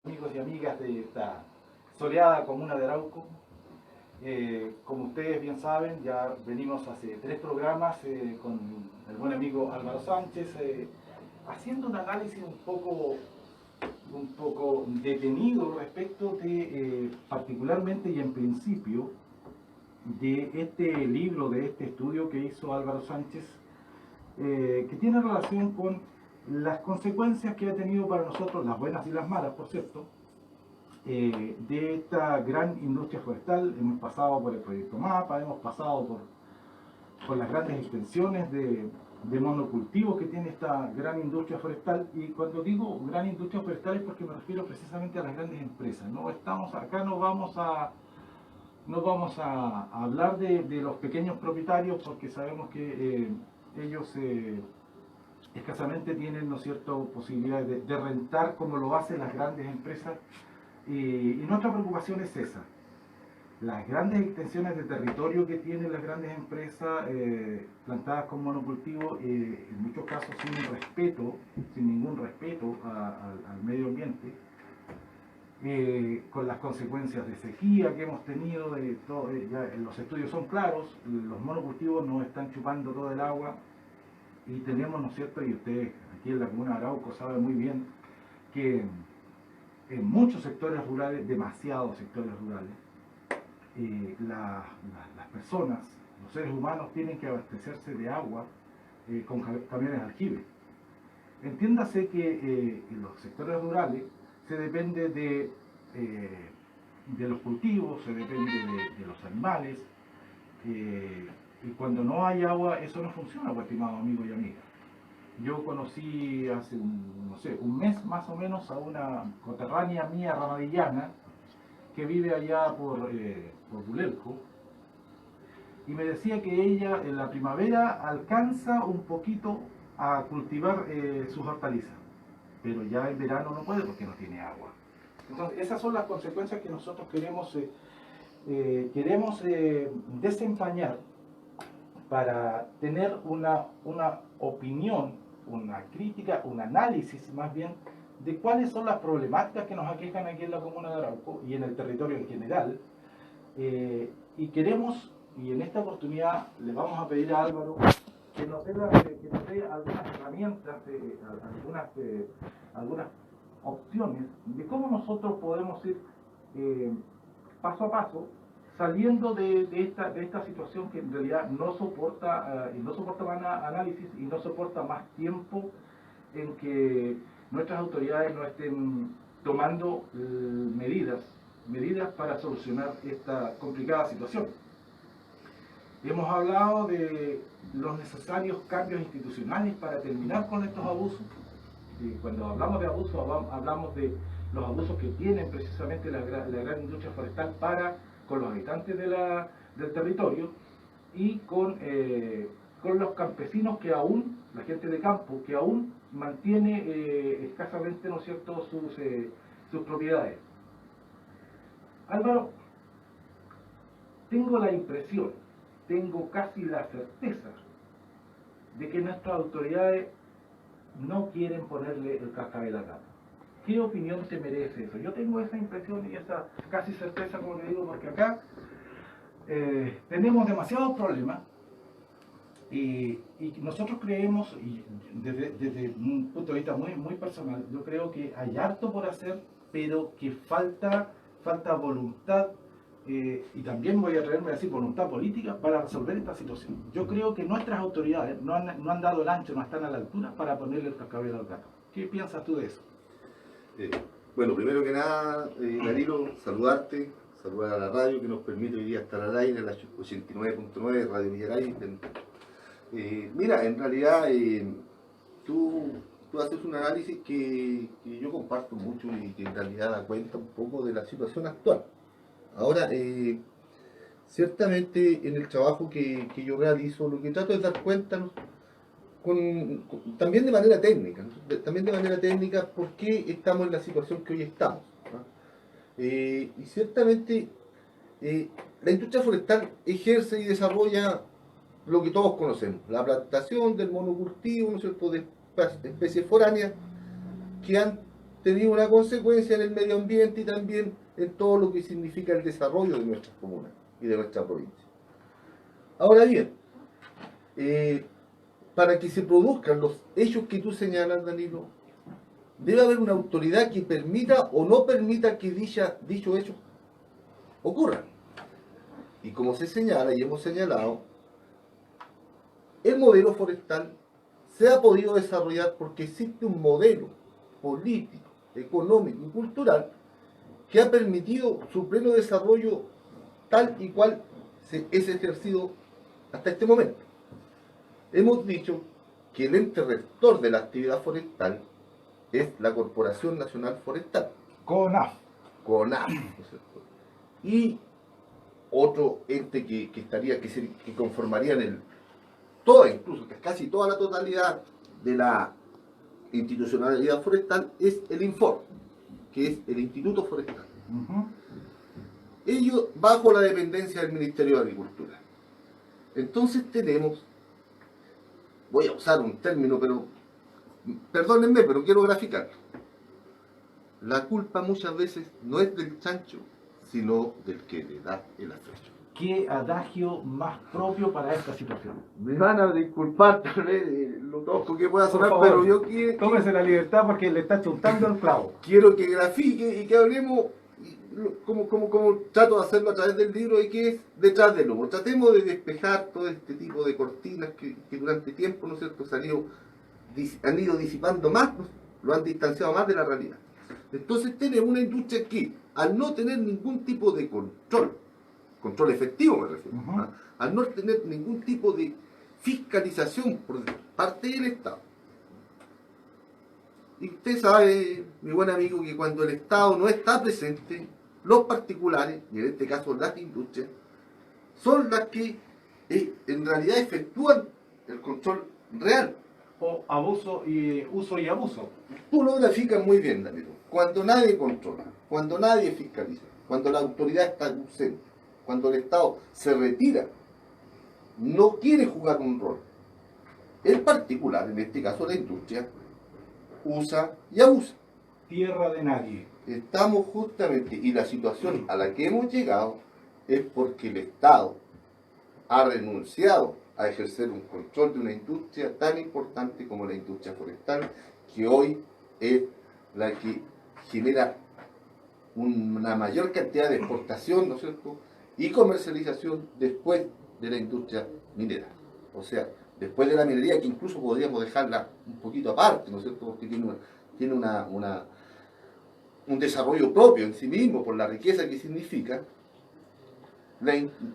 Amigos y amigas de esta soleada comuna de Arauco. Como ustedes bien saben, ya venimos hace 3 programas con el buen amigo Álvaro Sánchez, haciendo un análisis un poco detenido respecto de, particularmente y en principio, de este libro, de este estudio que hizo Álvaro Sánchez, que tiene relación con las consecuencias que ha tenido para nosotros, las buenas y las malas, por cierto, de esta gran industria forestal. Hemos pasado por el proyecto MAPA, hemos pasado por las grandes extensiones de monocultivos que tiene esta gran industria forestal. Y cuando digo gran industria forestal es porque me refiero precisamente a las grandes empresas. No estamos acá, no vamos a hablar de los pequeños propietarios, porque sabemos que ellos escasamente tienen, ¿no es cierto?, posibilidades de rentar como lo hacen las grandes empresas. Y nuestra preocupación es esa: las grandes extensiones de territorio que tienen las grandes empresas plantadas con monocultivo, en muchos casos sin ningún respeto al medio ambiente, con las consecuencias de sequía que hemos tenido. Ya los estudios son claros, los monocultivos nos están chupando todo el agua, y tenemos, ¿no es cierto?, y ustedes aquí en la comuna de Arauco saben muy bien que en muchos sectores rurales, demasiados sectores rurales, las personas, los seres humanos, tienen que abastecerse de agua con camiones de aljibe. Entiéndase que en los sectores rurales se depende de los cultivos, se depende de los animales, y cuando no hay agua eso no funciona, pues, estimado amigo y amiga. Yo conocí hace un mes más o menos a una coterránea mía ramadillana que vive allá por Bulelco, y me decía que ella en la primavera alcanza un poquito a cultivar sus hortalizas, pero ya en verano no puede porque no tiene agua. Entonces esas son las consecuencias que nosotros queremos desempañar, para tener una opinión, una crítica, un análisis más bien, de cuáles son las problemáticas que nos aquejan aquí en la comuna de Arauco y en el territorio en general. Y queremos, y en esta oportunidad le vamos a pedir a Álvaro que nos dé algunas herramientas, algunas opciones de cómo nosotros podemos ir paso a paso saliendo de esta situación que en realidad no soporta más análisis y no soporta más tiempo en que nuestras autoridades no estén tomando medidas para solucionar esta complicada situación. Hemos hablado de los necesarios cambios institucionales para terminar con estos abusos. Y cuando hablamos de abusos, hablamos de los abusos que tienen precisamente la gran industria forestal con los habitantes del territorio, y con los campesinos que aún, la gente de campo, que aún mantiene escasamente, ¿no es cierto?, sus propiedades. Álvaro, tengo la impresión, tengo casi la certeza de que nuestras autoridades no quieren ponerle el cascabel al gato. ¿Qué opinión te merece eso? Yo tengo esa impresión y esa casi certeza, como te digo, porque acá tenemos demasiados problemas, y nosotros creemos, y desde un punto de vista muy personal, yo creo que hay harto por hacer, pero que falta voluntad, y también voy a atreverme a decir voluntad política para resolver esta situación. Yo creo que nuestras autoridades no han dado el ancho, no están a la altura para ponerle el cascabel al gato. ¿Qué piensas tú de eso? Bueno, primero que nada, Danilo, saludarte, saludar a la radio que nos permite hoy día estar al aire, la 89.9 Radio Villaray. Mira, en realidad tú haces un análisis que yo comparto mucho y que en realidad da cuenta un poco de la situación actual. Ahora, ciertamente en el trabajo que yo realizo, lo que trato es dar cuenta, ¿no?, también de manera técnica, ¿no?, por qué estamos en la situación que hoy estamos, ¿no? Y ciertamente la industria forestal ejerce y desarrolla lo que todos conocemos: la plantación del monocultivo, ¿no es cierto?, de especies foráneas que han tenido una consecuencia en el medio ambiente y también en todo lo que significa el desarrollo de nuestras comunas y de nuestra provincia. Ahora bien, para que se produzcan los hechos que tú señalas, Danilo, debe haber una autoridad que permita o no permita que dicho hecho ocurra. Y como se señala y hemos señalado, el modelo forestal se ha podido desarrollar porque existe un modelo político, económico y cultural que ha permitido su pleno desarrollo tal y cual es ejercido hasta este momento. Hemos dicho que el ente rector de la actividad forestal es la Corporación Nacional Forestal. CONAF. CONAF, ¿no es cierto? Y otro ente que conformaría incluso casi toda la totalidad de la institucionalidad forestal es el INFOR, que es el Instituto Forestal. Ellos bajo la dependencia del Ministerio de Agricultura. Entonces tenemos, voy a usar un término, pero perdónenme, pero quiero graficarlo. La culpa muchas veces no es del chancho, sino del que le da el afrecho. ¿Qué adagio más propio para esta situación? Me van a disculpar tal vez lo tosco que pueda sonar, Por favor, pero yo quiero... Tómese la libertad porque le está chuntando el clavo. Quiero que grafique y que hablemos como trato de hacerlo a través del libro y que es detrás del lomo. Tratemos de despejar todo este tipo de cortinas que durante tiempo, ¿no es cierto?, han ido disipando más, ¿no?, lo han distanciado más de la realidad. Entonces tenemos una industria que, al no tener ningún tipo de control efectivo me refiero, al no tener ningún tipo de fiscalización por parte del Estado. Y usted sabe, mi buen amigo, que cuando el Estado no está presente, los particulares, y en este caso las industrias, son las que en realidad efectúan el control real. O abuso y uso y abuso. Tú lo graficas muy bien, Danilo. Cuando nadie controla, cuando nadie fiscaliza, cuando la autoridad está ausente, cuando el Estado se retira, no quiere jugar un rol. El particular, en este caso la industria, usa y abusa. Tierra de nadie. Estamos justamente, y la situación a la que hemos llegado es porque el Estado ha renunciado a ejercer un control de una industria tan importante como la industria forestal, que hoy es la que genera una mayor cantidad de exportación, ¿no es cierto?, y comercialización después de la industria minera. O sea, después de la minería, que incluso podríamos dejarla un poquito aparte, ¿no es cierto?, porque tiene un desarrollo propio en sí mismo, por la riqueza que significa.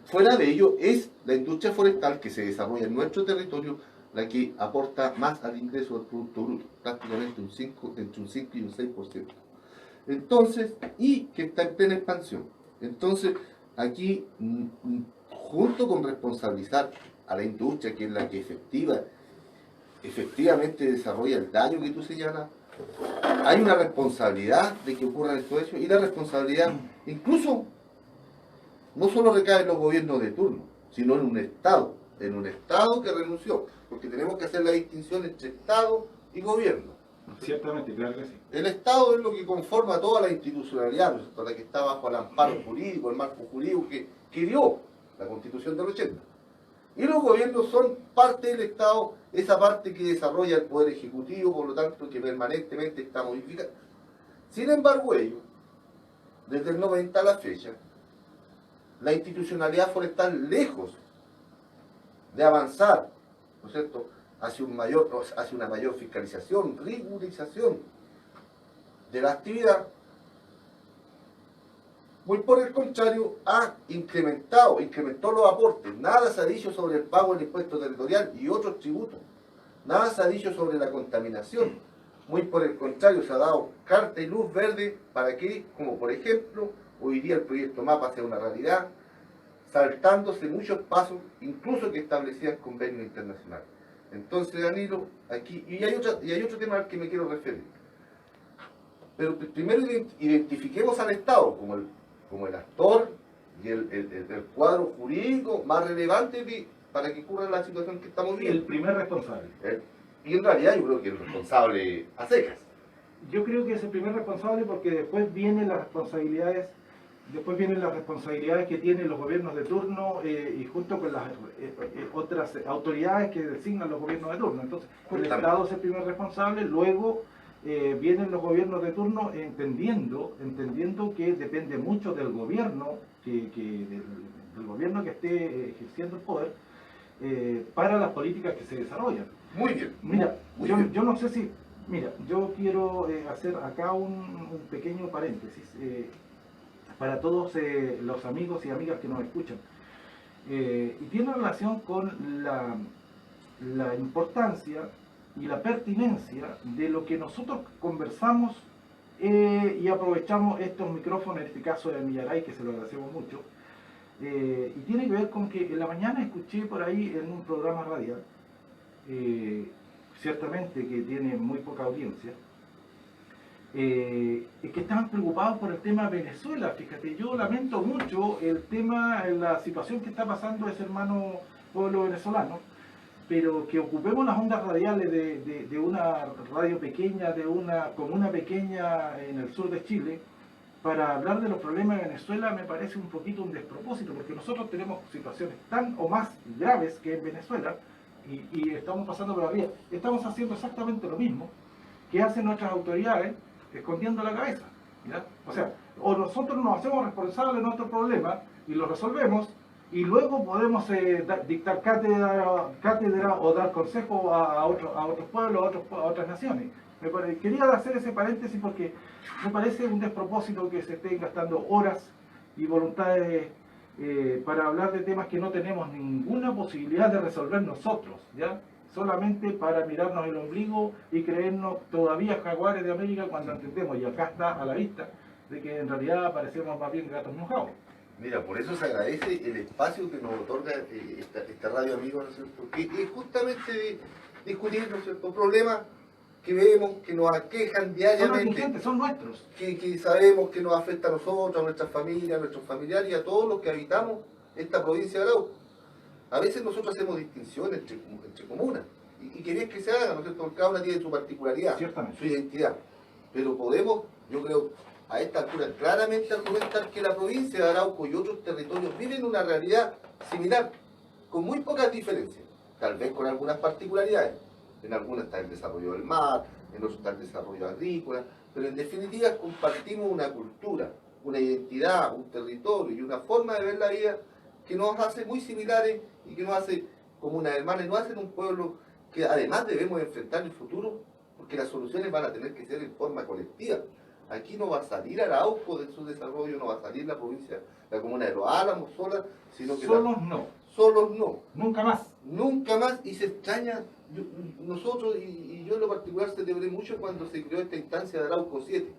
Fuera de ello, es la industria forestal que se desarrolla en nuestro territorio la que aporta más al ingreso del Producto Bruto, prácticamente entre un 5 y un 6%. Entonces, y que está en plena expansión. Entonces, aquí, junto con responsabilizar a la industria, que es la que efectivamente desarrolla el daño que tú señalas, hay una responsabilidad de que ocurran estos hechos, y la responsabilidad incluso no solo recae en los gobiernos de turno, sino en un Estado que renunció, porque tenemos que hacer la distinción entre Estado y gobierno. Ciertamente, claro que sí. El Estado es lo que conforma toda la institucionalidad, ¿no?, la que está bajo el amparo jurídico, el marco jurídico que dio la Constitución del 80. Y los gobiernos son parte del Estado, esa parte que desarrolla el Poder Ejecutivo, por lo tanto que permanentemente está modificando. Sin embargo, ellos, desde el 90 a la fecha, la institucionalidad forestal, lejos de avanzar, ¿no es cierto?, hacia una mayor fiscalización, rigurización de la actividad, muy por el contrario, incrementó los aportes. Nada se ha dicho sobre el pago del impuesto territorial y otros tributos. Nada se ha dicho sobre la contaminación. Muy por el contrario, se ha dado carta y luz verde para que, como por ejemplo, hoy día el proyecto MAPA sea una realidad, saltándose muchos pasos, incluso que establecían convenios internacionales. Entonces, Danilo, aquí, y hay otro tema al que me quiero referir. Pero primero identifiquemos al Estado como el actor y el cuadro jurídico más relevante para que ocurra la situación que estamos viendo. El primer responsable. Y en realidad yo creo que el responsable a secas. Yo creo que es el primer responsable porque después vienen las responsabilidades que tienen los gobiernos de turno y junto con las otras autoridades que designan los gobiernos de turno. Entonces, el Estado es el primer responsable, luego vienen los gobiernos de turno entendiendo que depende mucho del gobierno, del gobierno que esté ejerciendo el poder, para las políticas que se desarrollan. Muy bien. Mira, yo no sé si... Mira, yo quiero hacer acá un pequeño paréntesis para todos los amigos y amigas que nos escuchan. Y tiene relación con la importancia y la pertinencia de lo que nosotros conversamos y aprovechamos estos micrófonos, en este caso de Millaray, que se lo agradecemos mucho. Y tiene que ver con que en la mañana escuché por ahí en un programa radial, ciertamente que tiene muy poca audiencia, que estaban preocupados por el tema Venezuela. Fíjate, yo lamento mucho el tema, la situación que está pasando ese hermano pueblo venezolano, pero que ocupemos las ondas radiales de una radio pequeña, de una comuna pequeña en el sur de Chile, para hablar de los problemas de Venezuela me parece un poquito un despropósito, porque nosotros tenemos situaciones tan o más graves que en Venezuela, y estamos pasando por arriba. Estamos haciendo exactamente lo mismo que hacen nuestras autoridades, escondiendo la cabeza, ¿ya? O sea, o nosotros nos hacemos responsables de nuestros problemas y los resolvemos, y luego podemos dictar cátedra o dar consejo a otros pueblos, a otras naciones. Quería hacer ese paréntesis porque me parece un despropósito que se estén gastando horas y voluntades para hablar de temas que no tenemos ninguna posibilidad de resolver nosotros, ¿ya? Solamente para mirarnos el ombligo y creernos todavía jaguares de América cuando entendemos, y acá está a la vista, de que en realidad parecemos más bien gatos mojados. Mira, por eso se agradece el espacio que nos otorga esta radio, amigo, ¿no es cierto? Que es justamente discutir, ¿no es cierto?, problemas que vemos, que nos aquejan diariamente. Son nuestros. Que sabemos que nos afecta a nosotros, a nuestras familias, a nuestros familiares y a todos los que habitamos esta provincia de Arauco. A veces nosotros hacemos distinciones entre comunas, y que bien que se haga, ¿no es cierto?, porque cada una tiene su particularidad, su identidad. Pero podemos, yo creo, a esta altura claramente argumentar que la provincia de Arauco y otros territorios viven una realidad similar, con muy pocas diferencias, tal vez con algunas particularidades. En algunas está el desarrollo del mar, en otros está el desarrollo agrícola, pero en definitiva compartimos una cultura, una identidad, un territorio y una forma de ver la vida que nos hace muy similares y que nos hace como una hermana y nos hacen un pueblo que además debemos enfrentar en el futuro, porque las soluciones van a tener que ser en forma colectiva. Aquí no va a salir Arauco de su desarrollo, no va a salir la provincia, la comuna de Los Álamos sola, sino que... Solos no. Nunca más. Nunca más, y se extraña, nosotros, y yo en lo particular celebré mucho cuando se creó esta instancia de Arauco 7,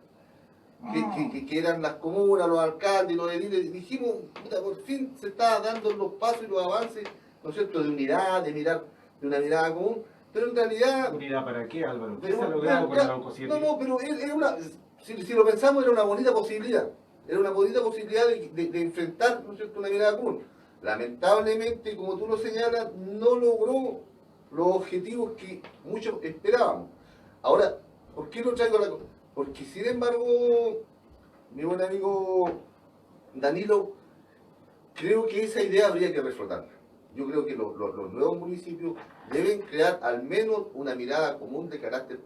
que eran las comunas, los alcaldes, los ediles, dijimos, puta, por fin se estaban dando los pasos y los avances, ¿no es cierto?, de unidad, de una mirada común, pero en realidad... ¿Unidad para qué, Álvaro? ¿Qué se ha logrado con Arauco 7? No, pero era una, si lo pensamos, era una bonita posibilidad, de enfrentar, ¿no es cierto?, una mirada común. Lamentablemente, como tú lo señalas, no logró los objetivos que muchos esperábamos. Ahora, ¿por qué lo traigo a la cosa? Porque sin embargo, mi buen amigo Danilo, creo que esa idea habría que reflotarla. Yo creo que los nuevos municipios deben crear al menos una mirada común de carácter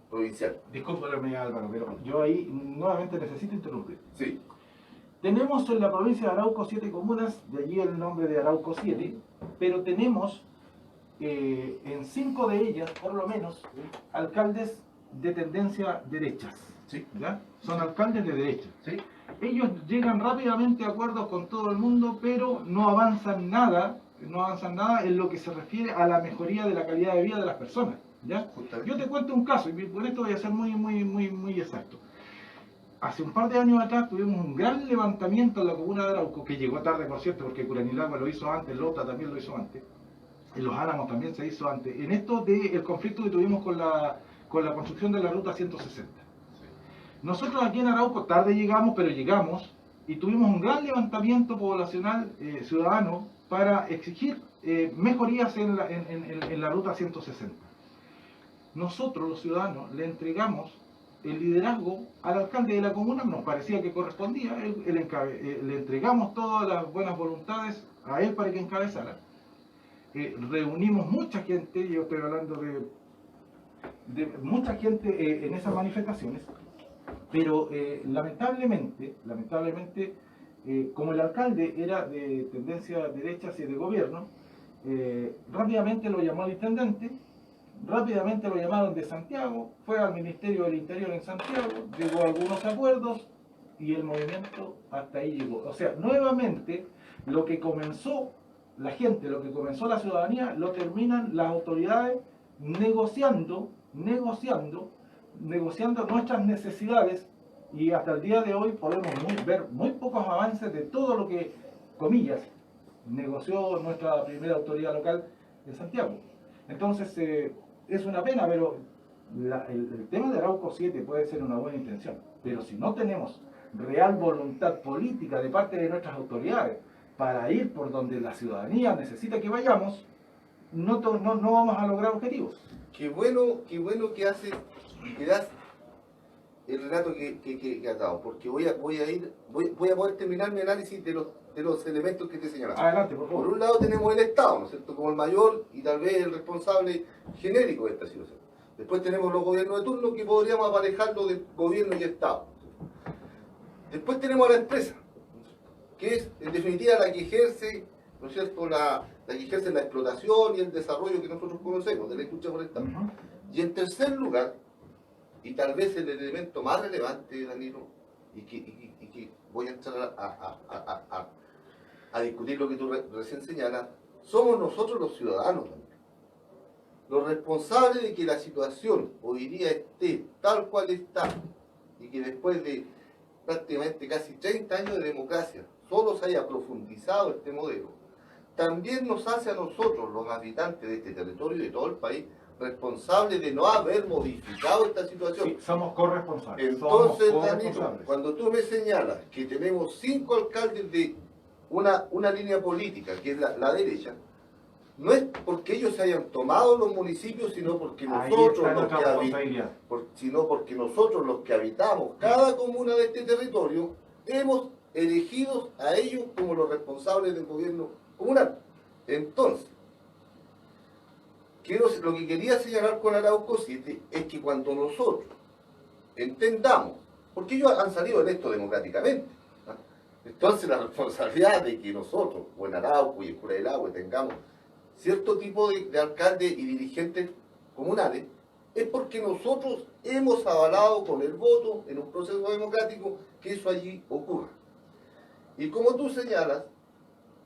provincial. Discúlpame, Álvaro, pero yo ahí nuevamente necesito interrumpir. Sí. Tenemos en la provincia de Arauco 7 comunas, de allí el nombre de Arauco 7, pero tenemos en 5 de ellas, por lo menos, alcaldes de tendencia derechas. Sí. ¿Ya? Son alcaldes de derecha. Sí. Ellos llegan rápidamente a acuerdos con todo el mundo, pero no avanzan nada en lo que se refiere a la mejoría de la calidad de vida de las personas. ¿Ya? Yo te cuento un caso, y por esto voy a ser muy exacto. Hace un par de años atrás tuvimos un gran levantamiento en la comuna de Arauco, que llegó tarde, por cierto, porque Curanilagua lo hizo antes, Lota también lo hizo antes, en Los Álamos también se hizo antes, en esto del conflicto que tuvimos con la construcción de la ruta 160. Nosotros aquí en Arauco tarde llegamos, pero llegamos, y tuvimos un gran levantamiento poblacional ciudadano para exigir mejorías en la ruta 160. Nosotros, los ciudadanos, le entregamos el liderazgo al alcalde de la comuna, nos parecía que correspondía, le entregamos todas las buenas voluntades a él para que encabezara. Reunimos mucha gente, yo estoy hablando de mucha gente en esas manifestaciones, pero lamentablemente, como el alcalde era de tendencia derecha hacia el gobierno, rápidamente lo llamó al intendente, rápidamente lo llamaron de Santiago, fue al Ministerio del Interior en Santiago, llegó a algunos acuerdos y el movimiento hasta ahí llegó. O sea, nuevamente, lo que comenzó la gente, lo que comenzó la ciudadanía, lo terminan las autoridades negociando nuestras necesidades, y hasta el día de hoy podemos ver muy pocos avances de todo lo que, comillas, negoció nuestra primera autoridad local en Santiago. Entonces, es una pena, pero el tema de Arauco 7 puede ser una buena intención, pero si no tenemos real voluntad política de parte de nuestras autoridades para ir por donde la ciudadanía necesita que vayamos, no vamos a lograr objetivos. Qué bueno que haces, que das el relato que has dado, porque voy a poder terminar mi análisis de los elementos que te señalaste. Adelante, por favor. Por un lado tenemos el Estado, ¿no es cierto?, como el mayor y tal vez el responsable genérico de esta situación. Después tenemos los gobiernos de turno, que podríamos aparejarlo de gobierno y Estado. Después tenemos a la empresa, que es en definitiva la que ejerce, ¿no es cierto?, la que ejerce la explotación y el desarrollo que nosotros conocemos de la industria forestal. Y en tercer lugar, y tal vez el elemento más relevante, Danilo, y que voy a entrar a discutir lo que tú recién señalas, somos nosotros los ciudadanos también, los responsables de que la situación hoy día esté tal cual está, y que después de prácticamente casi 30 años de democracia solo se haya profundizado este modelo, también nos hace a nosotros, los habitantes de este territorio y de todo el país, responsables de no haber modificado esta situación. Sí, somos corresponsables. Entonces, Danilo, cuando tú me señalas que tenemos 5 alcaldes de una línea política, que es la derecha, no es porque ellos se hayan tomado los municipios, sino porque nosotros los que habitamos cada comuna de este territorio hemos elegido a ellos como los responsables del gobierno comunal. Entonces, lo que quería señalar con Arauco 7 es que cuando nosotros entendamos, porque ellos han salido electos democráticamente, ¿no? Entonces la responsabilidad de que nosotros, o en Arauco y en Cura del Agua, tengamos cierto tipo de alcaldes y dirigentes comunales, es porque nosotros hemos avalado con el voto en un proceso democrático que eso allí ocurra. Y como tú señalas,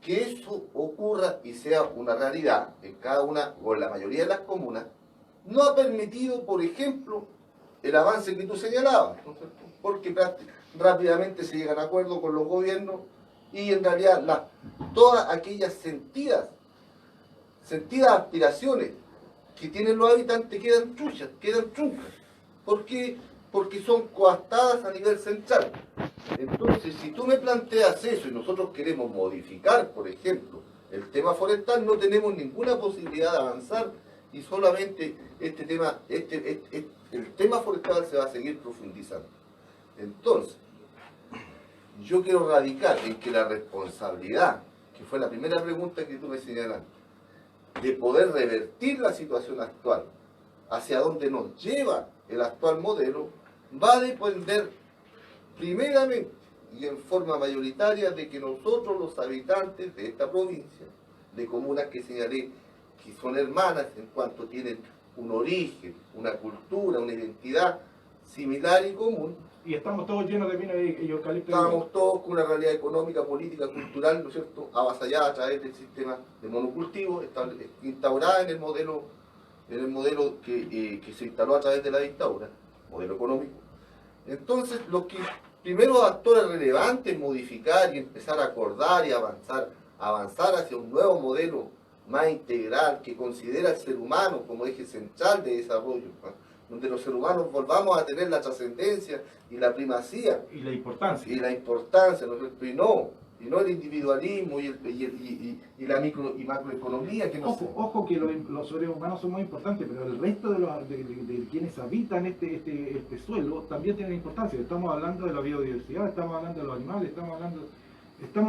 que eso ocurra y sea una realidad en cada una o en la mayoría de las comunas, no ha permitido, por ejemplo, el avance que tú señalabas, ¿no es cierto?, porque rápidamente se llegan a acuerdos con los gobiernos y en realidad todas aquellas sentidas aspiraciones que tienen los habitantes quedan truncas. ¿Por qué? Porque son coartadas a nivel central. Entonces, si tú me planteas eso y nosotros queremos modificar, por ejemplo, el tema forestal, no tenemos ninguna posibilidad de avanzar y solamente el tema forestal se va a seguir profundizando. Entonces, yo quiero radicar en que la responsabilidad, que fue la primera pregunta que tú me señalaste, de poder revertir la situación actual hacia donde nos lleva el actual modelo, va a depender primeramente y en forma mayoritaria de que nosotros, los habitantes de esta provincia, de comunas que señalé que son hermanas en cuanto tienen un origen, una cultura, una identidad similar y común. Y estamos todos llenos de vino y eucalipto. Estamos todos con una realidad económica, política, cultural, ¿no es cierto?, avasallada a través del sistema de monocultivo, instaurada en el modelo que se instaló a través de la dictadura, modelo económico. Entonces, los primeros actores relevantes en modificar y empezar a acordar y avanzar hacia un nuevo modelo más integral que considera al ser humano como eje central de desarrollo, ¿no?, donde los seres humanos volvamos a tener la trascendencia y la primacía y la importancia, ¿no es cierto?, y no y no el individualismo y la micro y macroeconomía que no Ojo, ojo que los seres humanos son muy importantes, pero el resto de quienes habitan este suelo también tienen importancia. Estamos hablando de la biodiversidad, estamos hablando de los animales, estamos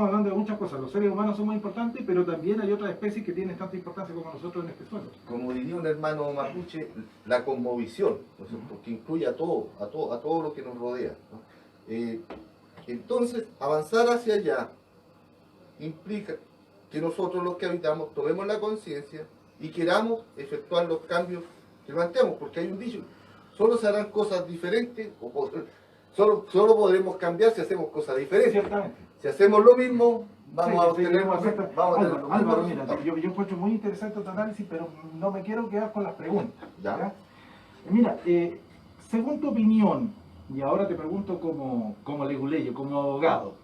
hablando de muchas cosas. Los seres humanos son muy importantes, pero también hay otras especies que tienen tanta importancia como nosotros en este suelo. Como diría un hermano mapuche, la cosmovisión, ¿no es cierto?, que incluye a todo lo que nos rodea, ¿no? Entonces, avanzar hacia allá implica que nosotros los que habitamos tomemos la conciencia y queramos efectuar los cambios que planteamos, porque hay un dicho, solo se harán cosas diferentes, solo podremos cambiar si hacemos cosas diferentes. Ciertamente. Si hacemos lo mismo, vamos Sí, a obtener lo mismo. Álvaro, mira, yo encuentro muy interesante tu análisis, pero no me quiero quedar con las preguntas. ¿Ya? Mira, según tu opinión, y ahora te pregunto como leguleyo, como abogado,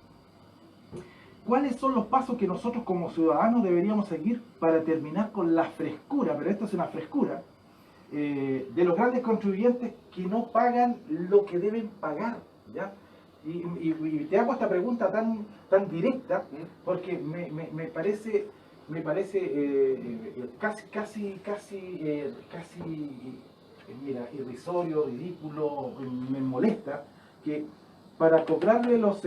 ¿cuáles son los pasos que nosotros como ciudadanos deberíamos seguir para terminar con la frescura, pero esto es una frescura, de los grandes contribuyentes que no pagan lo que deben pagar? ¿Ya? Y te hago esta pregunta tan directa porque me parece casi mira, irrisorio, ridículo, me molesta que para cobrarle los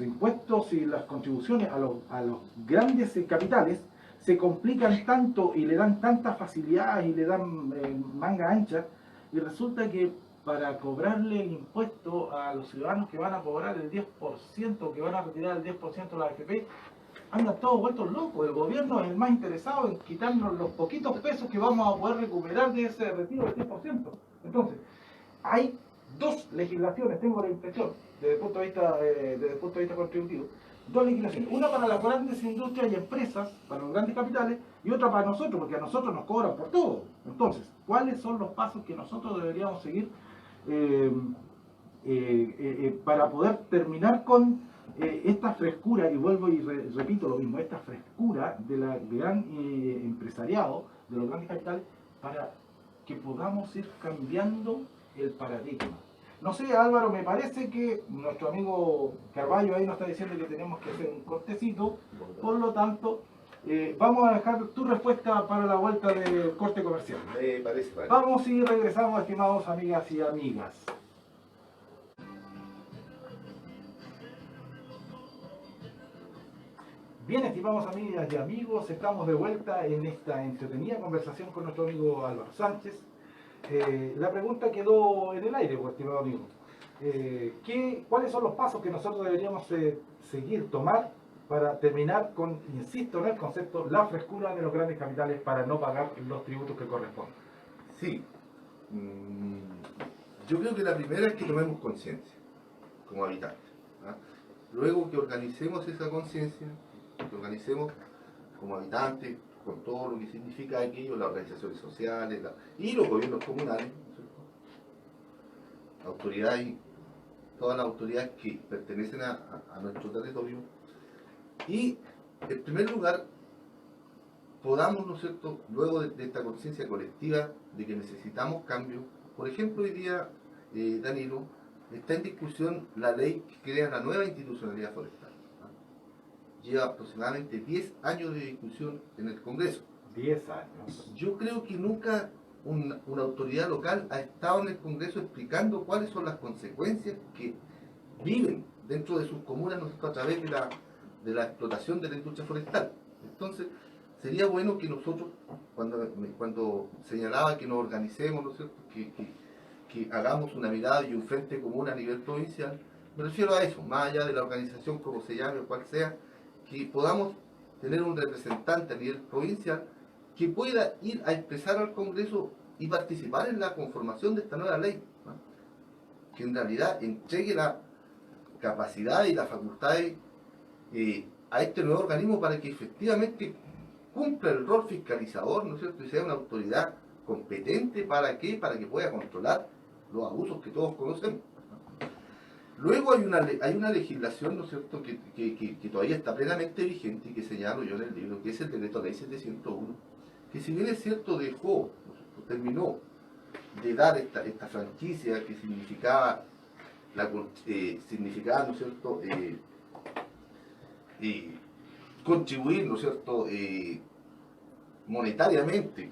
impuestos y las contribuciones a los grandes capitales se complican tanto y le dan tantas facilidades y le dan manga ancha, y resulta que para cobrarle el impuesto a los ciudadanos que van a cobrar el 10%, que van a retirar el 10% de la AFP, andan todos vueltos locos. El gobierno es el más interesado en quitarnos los poquitos pesos que vamos a poder recuperar de ese retiro del 10%. Entonces, hay dos legislaciones, tengo la impresión, desde el punto de vista contributivo, dos legislaciones. Una para las grandes industrias y empresas, para los grandes capitales, y otra para nosotros, porque a nosotros nos cobran por todo. Entonces, ¿cuáles son los pasos que nosotros deberíamos seguir para poder terminar con esta frescura, y vuelvo y repito lo mismo, esta frescura de la gran empresariado, de los grandes capitales, para que podamos ir cambiando el paradigma? No sé, Álvaro, me parece que nuestro amigo Carballo ahí nos está diciendo que tenemos que hacer un cortecito, por lo tanto, vamos a dejar tu respuesta para la vuelta del corte comercial. Me parece, vale. Vamos y regresamos, estimados amigas y amigas. Bien, estimados amigas y amigos, estamos de vuelta en esta entretenida conversación con nuestro amigo Álvaro Sánchez. La pregunta quedó en el aire, pues, estimado amigo. ¿Cuáles son los pasos que nosotros deberíamos seguir, tomar para terminar con, insisto en el concepto, la frescura de los grandes capitales para no pagar los tributos que corresponden? Sí. Yo creo que la primera es que tomemos conciencia como habitantes, ¿ah? Luego que organicemos esa conciencia, que organicemos como habitantes con todo lo que significa aquello, las organizaciones sociales y los gobiernos comunales, ¿no? Autoridades, todas las autoridades que pertenecen a nuestro territorio, y en primer lugar podamos, ¿no es cierto?, luego de esta conciencia colectiva de que necesitamos cambios. Por ejemplo, hoy día, Danilo, está en discusión la ley que crea la nueva institucionalidad forestal, ¿no? Lleva aproximadamente 10 años de discusión en el Congreso. 10 años. Yo creo que nunca una autoridad local ha estado en el Congreso explicando cuáles son las consecuencias que viven dentro de sus comunas, ¿no es cierto?, a través de la explotación de la industria forestal. Entonces, sería bueno que nosotros, cuando señalaba que nos organicemos, ¿no es cierto?, que hagamos una mirada y un frente común a nivel provincial, me refiero a eso, más allá de la organización, como se llame o cual sea, que podamos tener un representante a nivel provincial que pueda ir a expresar al Congreso y participar en la conformación de esta nueva ley, ¿no? Que en realidad entregue la capacidad y las facultades a este nuevo organismo para que efectivamente cumpla el rol fiscalizador, ¿no es cierto?, y sea una autoridad competente. ¿Para qué? Para que pueda controlar los abusos que todos conocemos. Luego hay una legislación, ¿no es cierto?, que todavía está plenamente vigente y que señalo yo en el libro, que es el Decreto Ley 701, que si bien es cierto dejó, ¿no es cierto?, terminó de dar esta franquicia que significaba significaba, ¿no es cierto?, contribuir, ¿no es cierto?, monetariamente,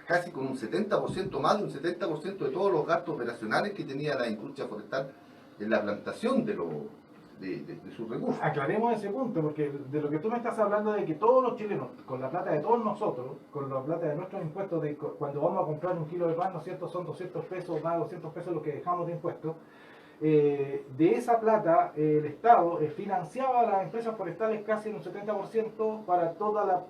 casi con un 70%, más de un 70% de todos los gastos operacionales que tenía la industria forestal en la plantación de sus recursos. Aclaremos ese punto, porque de lo que tú me estás hablando de que todos los chilenos, con la plata de todos nosotros, con la plata de nuestros impuestos, cuando vamos a comprar un kilo de pan, ¿no es cierto?, son 200 pesos, más de 200 pesos lo que dejamos de impuestos. De esa plata, el Estado financiaba a las empresas forestales casi en un 70% para toda,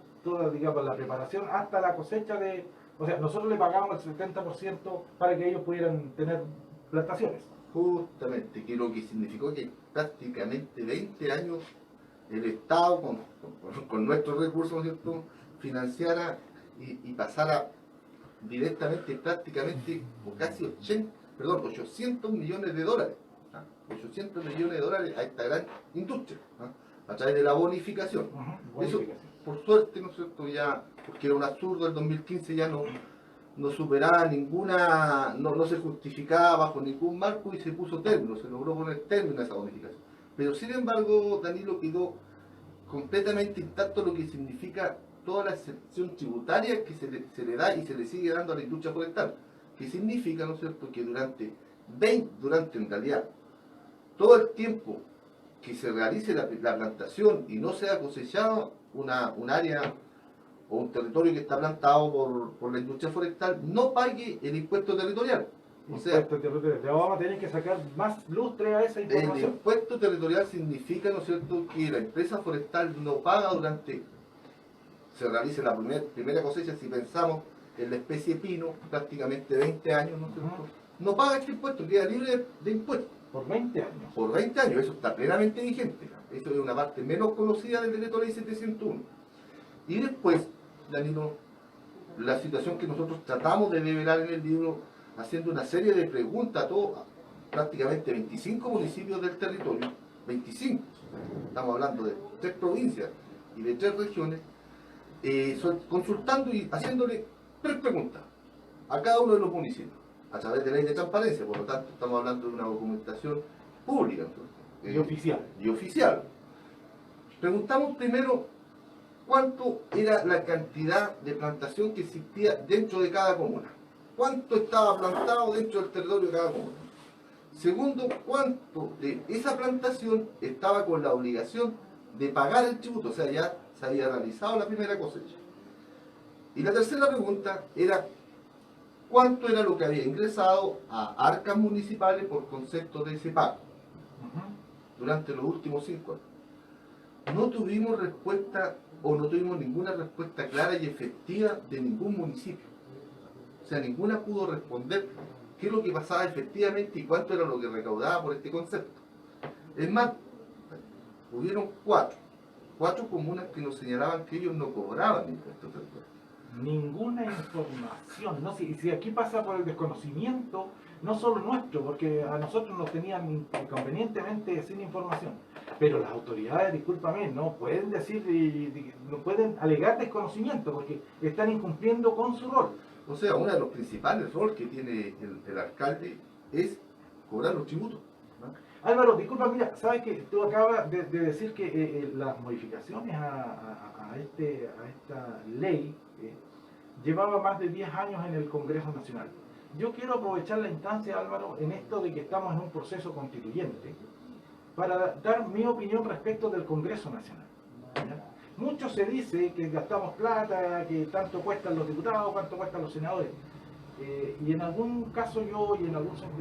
digamos, la preparación hasta la cosecha de... O sea, nosotros le pagamos el 70% para que ellos pudieran tener plantaciones. Justamente, que lo que significó que prácticamente 20 años el Estado, con nuestros recursos, ¿no es cierto?, financiara y pasara directamente, prácticamente, o casi 800 millones de dólares. 800 millones de dólares a esta gran industria, a través de la bonificación. Eso, por suerte, ¿no es cierto?, ya, porque era un absurdo, el 2015 ya no superaba ninguna, no se justificaba bajo ningún marco y se puso término, se logró poner término a esa bonificación. Pero sin embargo, Danilo, quedó completamente intacto lo que significa toda la excepción tributaria que se le da y se le sigue dando a la industria forestal, que significa, ¿no es cierto?, que durante en realidad todo el tiempo que se realice la plantación y no sea cosechado un área o un territorio que está plantado por la industria forestal, no pague el impuesto territorial. O sea, le vamos a tener que sacar más lustre a esa información. El impuesto territorial significa, ¿no es cierto?, que la empresa forestal no paga durante, se realice la primera cosecha, si pensamos en la especie pino, prácticamente 20 años, ¿no es cierto?, no paga este impuesto, queda libre de impuestos. Por 20 años. Por 20 años, eso está plenamente vigente. Eso es una parte menos conocida del decreto ley 701. Y después, Danilo, la situación que nosotros tratamos de develar en el libro, haciendo una serie de preguntas a todos, prácticamente 25 municipios del territorio, 25, estamos hablando de 3 provincias y de 3 regiones, consultando y haciéndole 3 preguntas a cada uno de los municipios, a través de ley de transparencia, por lo tanto estamos hablando de una documentación pública y oficial. Preguntamos primero cuánto era la cantidad de plantación que existía dentro de cada comuna, cuánto estaba plantado dentro del territorio de cada comuna. Segundo, cuánto de esa plantación estaba con la obligación de pagar el tributo, o sea, ya se había realizado la primera cosecha. Y la tercera pregunta era cuánto era lo que había ingresado a arcas municipales por concepto de ese pago durante los últimos 5 años. No tuvimos respuesta o no tuvimos ninguna respuesta clara y efectiva de ningún municipio. O sea, ninguna pudo responder qué es lo que pasaba efectivamente y cuánto era lo que recaudaba por este concepto. Es más, hubieron 4 comunas que nos señalaban que ellos no cobraban impuestos territoriales. Ninguna información, ¿no? Si aquí pasa por el desconocimiento, no solo nuestro, porque a nosotros nos tenían inconvenientemente sin información, pero las autoridades, discúlpame, no pueden decir, no pueden alegar desconocimiento, porque están incumpliendo con su rol. O sea, uno de los principales roles que tiene el alcalde es cobrar los tributos, ¿no? Álvaro, disculpa, mira, sabes que tú acabas de decir que las modificaciones a esta ley llevaba más de 10 años en el Congreso Nacional. Yo quiero aprovechar la instancia, Álvaro, en esto de que estamos en un proceso constituyente, para dar mi opinión respecto del Congreso Nacional. ¿Ya? Mucho se dice que gastamos plata, que tanto cuestan los diputados, cuánto cuestan los senadores. Y en algún caso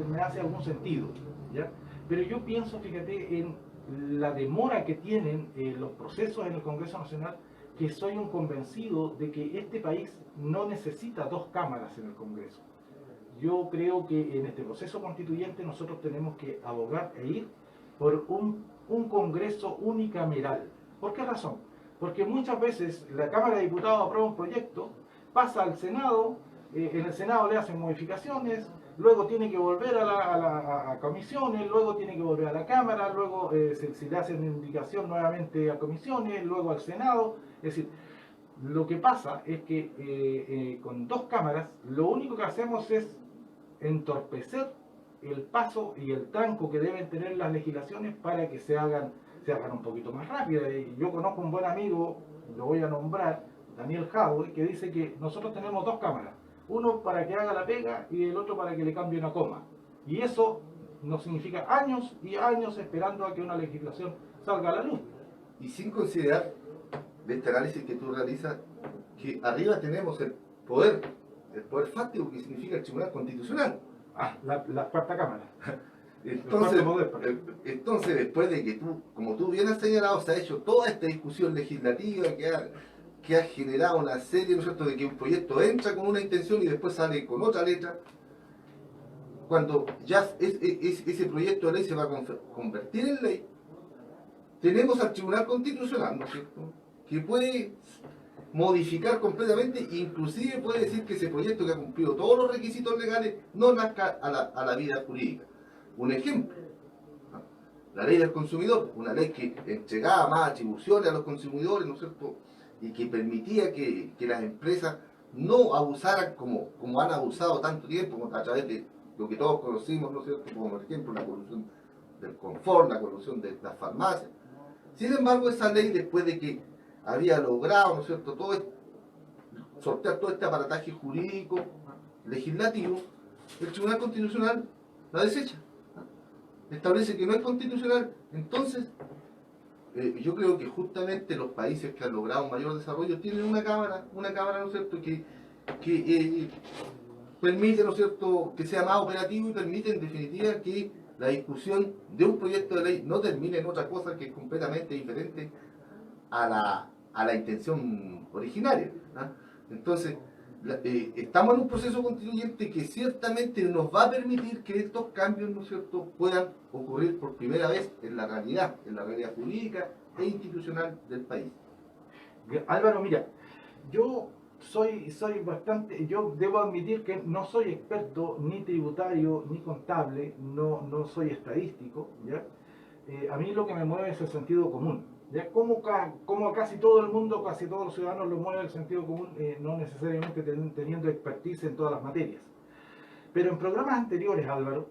me hace algún sentido, ¿ya? Pero yo pienso, fíjate, en la demora que tienen los procesos en el Congreso Nacional, que soy un convencido de que este país no necesita 2 cámaras en el Congreso. Yo creo que en este proceso constituyente nosotros tenemos que abogar e ir por un Congreso unicameral. ¿Por qué razón? Porque muchas veces la Cámara de Diputados aprueba un proyecto, pasa al Senado, en el Senado le hacen modificaciones, luego tiene que volver a comisiones, luego tiene que volver a la Cámara, luego se le hacen indicación nuevamente a comisiones, luego al Senado. Es decir, lo que pasa es que con 2 cámaras lo único que hacemos es entorpecer el paso y el tranco que deben tener las legislaciones para que se hagan un poquito más rápidas. Y yo conozco un buen amigo, lo voy a nombrar, Daniel Jadwe, que dice que nosotros tenemos dos cámaras, uno para que haga la pega y el otro para que le cambie una coma. Y eso nos significa años y años esperando a que una legislación salga a la luz. Y sin considerar de este análisis que tú realizas, que arriba tenemos el poder fáctico, que significa el Tribunal Constitucional. La cuarta cámara. Entonces, después de que tú, como tú bien has señalado, se ha hecho toda esta discusión legislativa que ha generado una serie, ¿no es cierto?, de que un proyecto entra con una intención y después sale con otra letra, cuando ya ese proyecto de ley se va a convertir en ley, tenemos al Tribunal Constitucional, ¿no es cierto?, que puede modificar completamente, inclusive puede decir que ese proyecto, que ha cumplido todos los requisitos legales, no nazca a la vida jurídica. Un ejemplo, la ley del consumidor, una ley que entregaba más atribuciones a los consumidores, ¿no es cierto?, y que permitía que las empresas no abusaran como han abusado tanto tiempo, como a través de lo que todos conocimos, ¿no es cierto?, como por ejemplo la corrupción del confort, la corrupción de las farmacias. Sin embargo, esa ley, después de que había logrado, ¿no es cierto?, sortear todo este aparataje jurídico, legislativo, el Tribunal Constitucional la desecha, establece que no es constitucional. Entonces, yo creo que justamente los países que han logrado un mayor desarrollo tienen una cámara, ¿no es cierto?, que permite, ¿no es cierto?, que sea más operativo y permite en definitiva que la discusión de un proyecto de ley no termine en otra cosa que es completamente diferente a la intención originaria, ¿no? Entonces, estamos en un proceso constituyente que ciertamente nos va a permitir que estos cambios, ¿no es cierto?, puedan ocurrir por primera vez en la realidad jurídica e institucional del país. Álvaro, mira, yo debo admitir que no soy experto ni tributario ni contable, no soy estadístico, ¿ya? A mí lo que me mueve es el sentido común, ¿ya? Como a casi todo el mundo, casi todos los ciudadanos los mueve el sentido común, no necesariamente teniendo expertise en todas las materias. Pero en programas anteriores, Álvaro,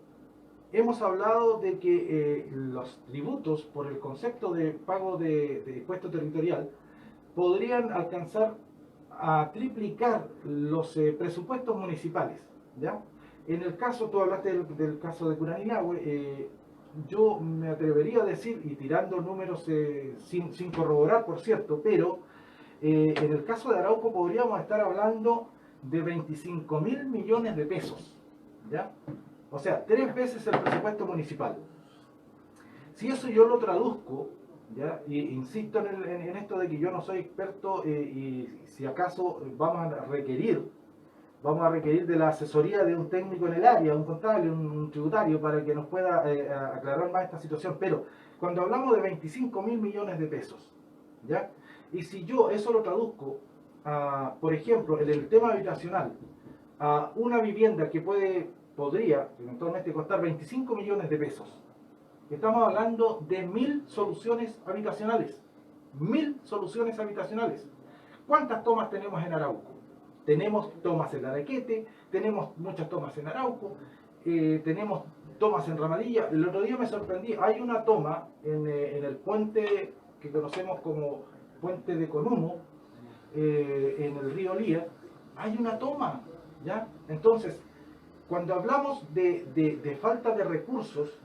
hemos hablado de que los tributos, por el concepto de pago de impuesto territorial, podrían alcanzar a triplicar los presupuestos municipales, ¿ya? En el caso, tú hablaste del caso de Curanilahue, yo me atrevería a decir, y tirando números sin corroborar, por cierto, pero en el caso de Arauco podríamos estar hablando de 25.000 millones de pesos, ¿ya? O sea, 3 veces el presupuesto municipal. Si eso yo lo traduzco, ¿ya? Y insisto en esto de que yo no soy experto, y si acaso vamos a requerir de la asesoría de un técnico en el área, un contable, un tributario, para que nos pueda aclarar más esta situación. Pero cuando hablamos de 25.000 millones de pesos, ¿ya? Y si yo eso lo traduzco, por ejemplo, en el tema habitacional, a una vivienda que podría eventualmente costar 25 millones de pesos, estamos hablando de 1.000 soluciones habitacionales. 1.000 soluciones habitacionales. ¿Cuántas tomas tenemos en Arauco? Tenemos tomas en Araquete, tenemos muchas tomas en Arauco, tenemos tomas en Ramadilla. El otro día me sorprendí, hay una toma en el puente que conocemos como Puente de Conumo, en el río Lía, hay una toma, ¿ya? Entonces, cuando hablamos de falta de recursos,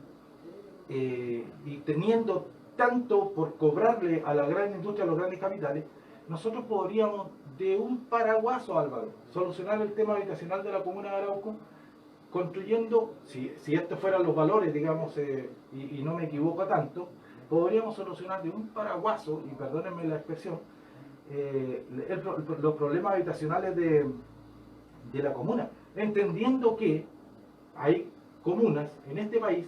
y teniendo tanto por cobrarle a la gran industria, a los grandes capitales, nosotros podríamos de un paraguaso, Álvaro, solucionar el tema habitacional de la comuna de Arauco, construyendo, si estos fueran los valores, digamos, y no me equivoco tanto, podríamos solucionar de un paraguaso, y perdónenme la expresión, los problemas habitacionales de la comuna, entendiendo que hay comunas en este país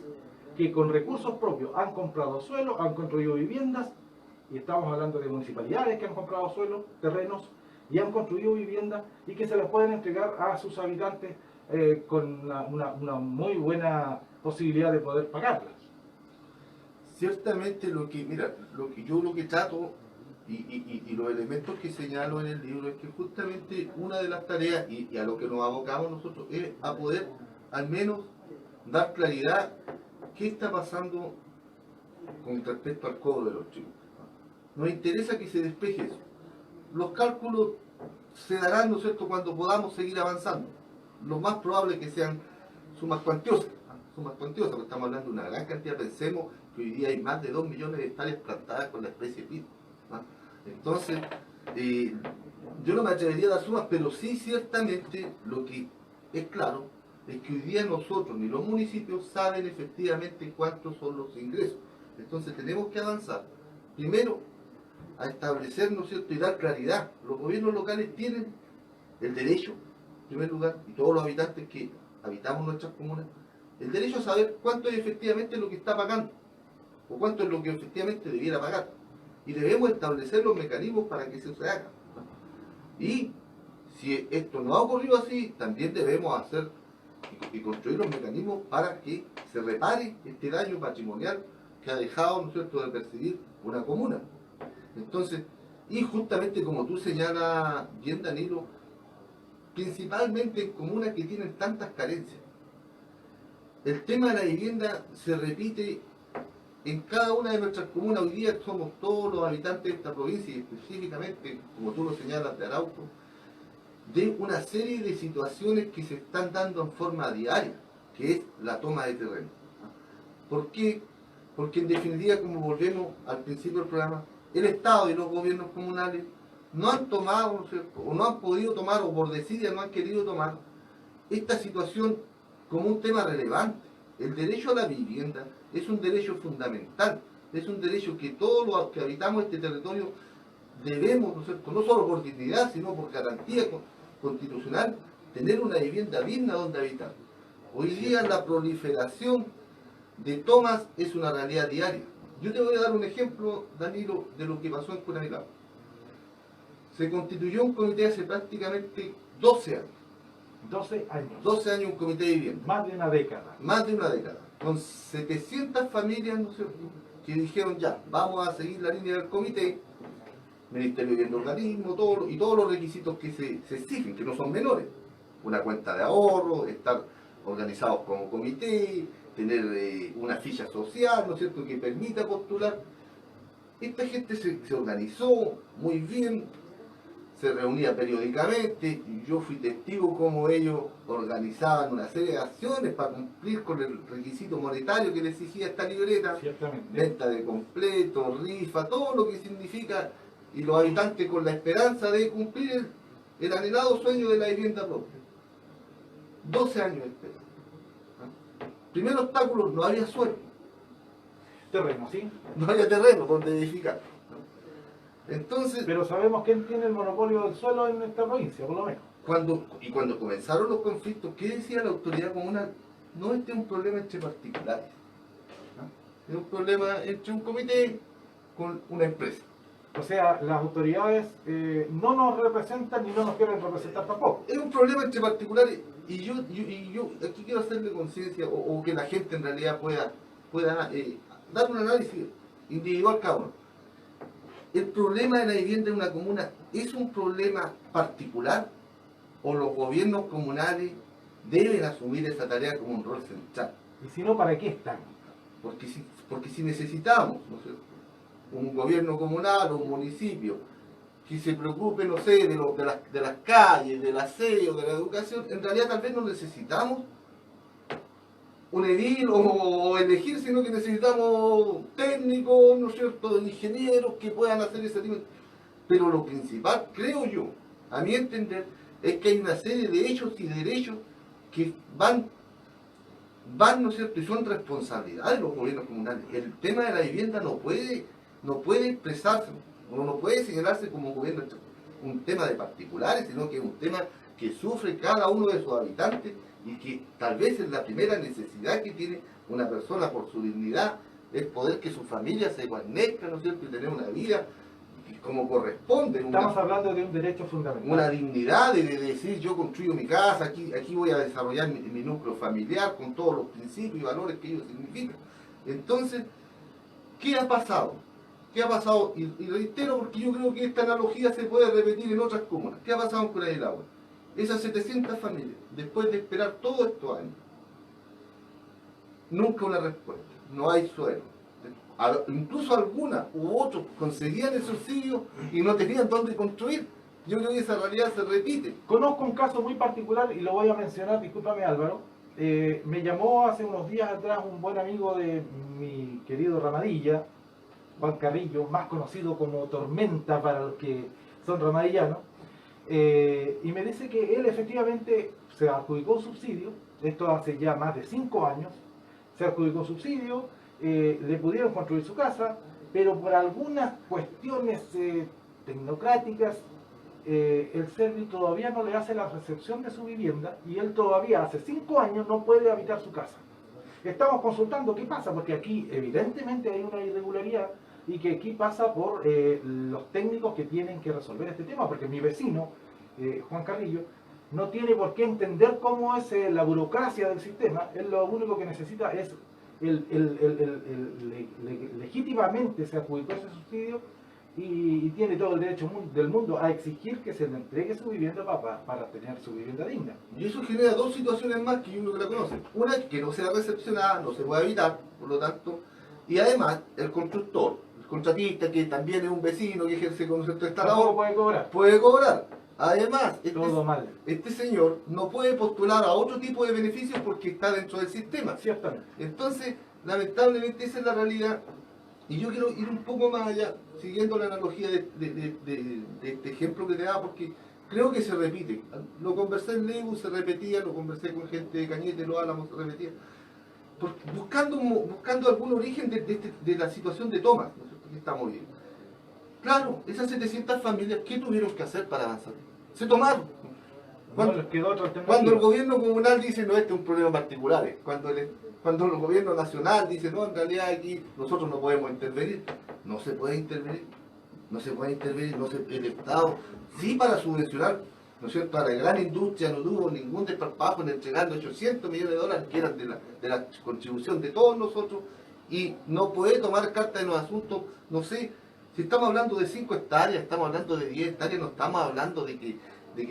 que con recursos propios han comprado suelo, han construido viviendas, y estamos hablando de municipalidades que han comprado suelo, terrenos, y han construido viviendas y que se las pueden entregar a sus habitantes con una muy buena posibilidad de poder pagarlas. Ciertamente lo que trato y los elementos que señalo en el libro es que justamente una de las tareas y a lo que nos abocamos nosotros es a poder al menos dar claridad qué está pasando con respecto al cobro de los tributos. Nos interesa que se despeje eso. Los cálculos se darán, ¿no es cierto?, cuando podamos seguir avanzando. Lo más probable es que sean sumas cuantiosas, porque estamos hablando de una gran cantidad. Pensemos que hoy día hay más de 2 millones de hectáreas plantadas con la especie pino. Entonces, yo no me atrevería a dar sumas, pero sí ciertamente lo que es claro es que hoy día nosotros ni los municipios saben efectivamente cuántos son los ingresos. Entonces tenemos que avanzar primero a establecer, ¿no es cierto?, y dar claridad. Los gobiernos locales tienen el derecho, en primer lugar, y todos los habitantes que habitamos nuestras comunas, el derecho a saber cuánto es efectivamente lo que está pagando, o cuánto es lo que efectivamente debiera pagar. Y debemos establecer los mecanismos para que eso se haga. Y si esto no ha ocurrido así, también debemos hacer y construir los mecanismos para que se repare este daño patrimonial que ha dejado, ¿no es cierto?, de percibir una comuna. Entonces, y justamente como tú señalas bien, Danilo, principalmente en comunas que tienen tantas carencias. El tema de la vivienda se repite en cada una de nuestras comunas. Hoy día somos todos los habitantes de esta provincia y específicamente, como tú lo señalas, de Arauco, de una serie de situaciones que se están dando en forma diaria, que es la toma de terreno. ¿Por qué? Porque en definitiva, como volvemos al principio del programa, el Estado y los gobiernos comunales no han tomado, ¿no es cierto?, o no han podido tomar, o por desidia no han querido tomar esta situación como un tema relevante. El derecho a la vivienda es un derecho fundamental, es un derecho que todos los que habitamos este territorio debemos, ¿no es cierto?, no solo por dignidad, sino por garantía constitucional, tener una vivienda digna donde habitar. Hoy día la proliferación de tomas es una realidad diaria. Yo te voy a dar un ejemplo, Danilo, de lo que pasó en Curanilahue. Se constituyó un comité hace prácticamente 12 años. 12 años. 12 años un comité de vivienda. Más de una década. Más de una década. Con 700 familias, ¿no es cierto?, que dijeron ya, vamos a seguir la línea del comité, Ministerio de Vivienda, organismo, y todos los requisitos que se exigen, que no son menores. Una cuenta de ahorro, estar organizados como comité, tener una ficha social, ¿no es cierto?, que permita postular. Esta gente se organizó muy bien, se reunía periódicamente, y yo fui testigo cómo ellos organizaban una serie de acciones para cumplir con el requisito monetario que le exigía esta libreta. Ciertamente. Venta de completo, rifa, todo lo que significa, y los habitantes con la esperanza de cumplir el anhelado sueño de la vivienda propia. 12 años de espera. Primer obstáculo, no había suelo. Terreno, ¿sí? No había terreno donde edificar. Entonces, Pero sabemos quién tiene el monopolio del suelo en esta provincia, por lo menos. cuando comenzaron los conflictos, ¿qué decía la autoridad comunal? No, este es un problema entre particulares. ¿No? Es un problema entre un comité con una empresa. O sea, las autoridades no nos representan ni no nos quieren representar tampoco. Es un problema entre particulares, y yo aquí quiero hacerle conciencia, o que la gente en realidad pueda dar un análisis individual cada uno. ¿El problema de la vivienda en una comuna es un problema particular, o los gobiernos comunales deben asumir esa tarea como un rol central? Y si no, ¿para qué están? Porque si necesitamos, ¿no es cierto?, un gobierno comunal o un municipio que se preocupe, no sé, de las calles, del aseo, de la educación, en realidad tal vez no necesitamos un edil o elegir, sino que necesitamos técnicos, ¿no es cierto?, ingenieros que puedan hacer ese tipo. Pero lo principal, creo yo, a mi entender, es que hay una serie de hechos y derechos que van, ¿no es cierto?, y son responsabilidad de los gobiernos comunales. El tema de la vivienda no puede expresarse, no puede señalarse como un tema de particulares, sino que es un tema que sufre cada uno de sus habitantes, y que tal vez es la primera necesidad que tiene una persona por su dignidad, es poder que su familia se guarnezca, ¿no es cierto?, y tener una vida como corresponde. Estamos hablando de un derecho fundamental. Una dignidad de decir, yo construyo mi casa, aquí voy a desarrollar mi núcleo familiar con todos los principios y valores que ello significa. Entonces, ¿qué ha pasado? ¿Qué ha pasado? Y reitero, porque yo creo que esta analogía se puede repetir en otras comunas. ¿Qué ha pasado en Curanilahue? Esas 700 familias, después de esperar todos estos años, nunca una respuesta, no hay suelo. Incluso algunas u otros conseguían el subsidio y no tenían dónde construir. Yo creo que esa realidad se repite. Conozco un caso muy particular y lo voy a mencionar, discúlpame Álvaro. Me llamó hace unos días atrás un buen amigo de mi querido Ramadilla, Juan Carrillo, más conocido como Tormenta para los que son ramadillanos, y me dice que él efectivamente se adjudicó un subsidio, esto hace ya más de 5 años, se adjudicó un subsidio, le pudieron construir su casa, pero por algunas cuestiones tecnocráticas, el Servio todavía no le hace la recepción de su vivienda y él todavía hace 5 años no puede habitar su casa. Estamos consultando qué pasa, porque aquí evidentemente hay una irregularidad y que aquí pasa por los técnicos que tienen que resolver este tema, porque mi vecino, Juan Carrillo, no tiene por qué entender cómo es la burocracia del sistema. Él lo único que necesita es legítimamente se adjudicó ese subsidio y tiene todo el derecho del mundo a exigir que se le entregue su vivienda para tener su vivienda digna. Y eso genera dos situaciones más que uno que la conoce. Una es que no sea recepcionada, no se puede evitar, por lo tanto, y además el constructor, el contratista, que también es un vecino que ejerce como sector instalador, puede cobrar. Además, este señor no puede postular a otro tipo de beneficios porque está dentro del sistema. Ciertamente. Entonces, lamentablemente esa es la realidad. Y yo quiero ir un poco más allá, siguiendo la analogía de este ejemplo que te daba, porque creo que se repite. Lo conversé en Leibu, se repetía, lo conversé con gente de Cañete, Los Álamos, se repetía. Buscando algún origen de la situación de Tomás, ¿no es cierto?, que estamos viendo. Claro, esas 700 familias, ¿qué tuvieron que hacer para avanzar? Se tomaron. Cuando el gobierno comunal dice, no, este es un problema particular, cuando el gobierno nacional dice, no, en realidad aquí nosotros no podemos intervenir, no se puede intervenir, el Estado, sí, para subvencionar, ¿no es cierto?, a la gran industria no tuvo ningún desparpajo en entregando 800 millones de dólares que eran de la contribución de todos nosotros, y no puede tomar carta en los asuntos, no sé, si estamos hablando de 5 hectáreas, estamos hablando de 10 hectáreas, no estamos hablando de que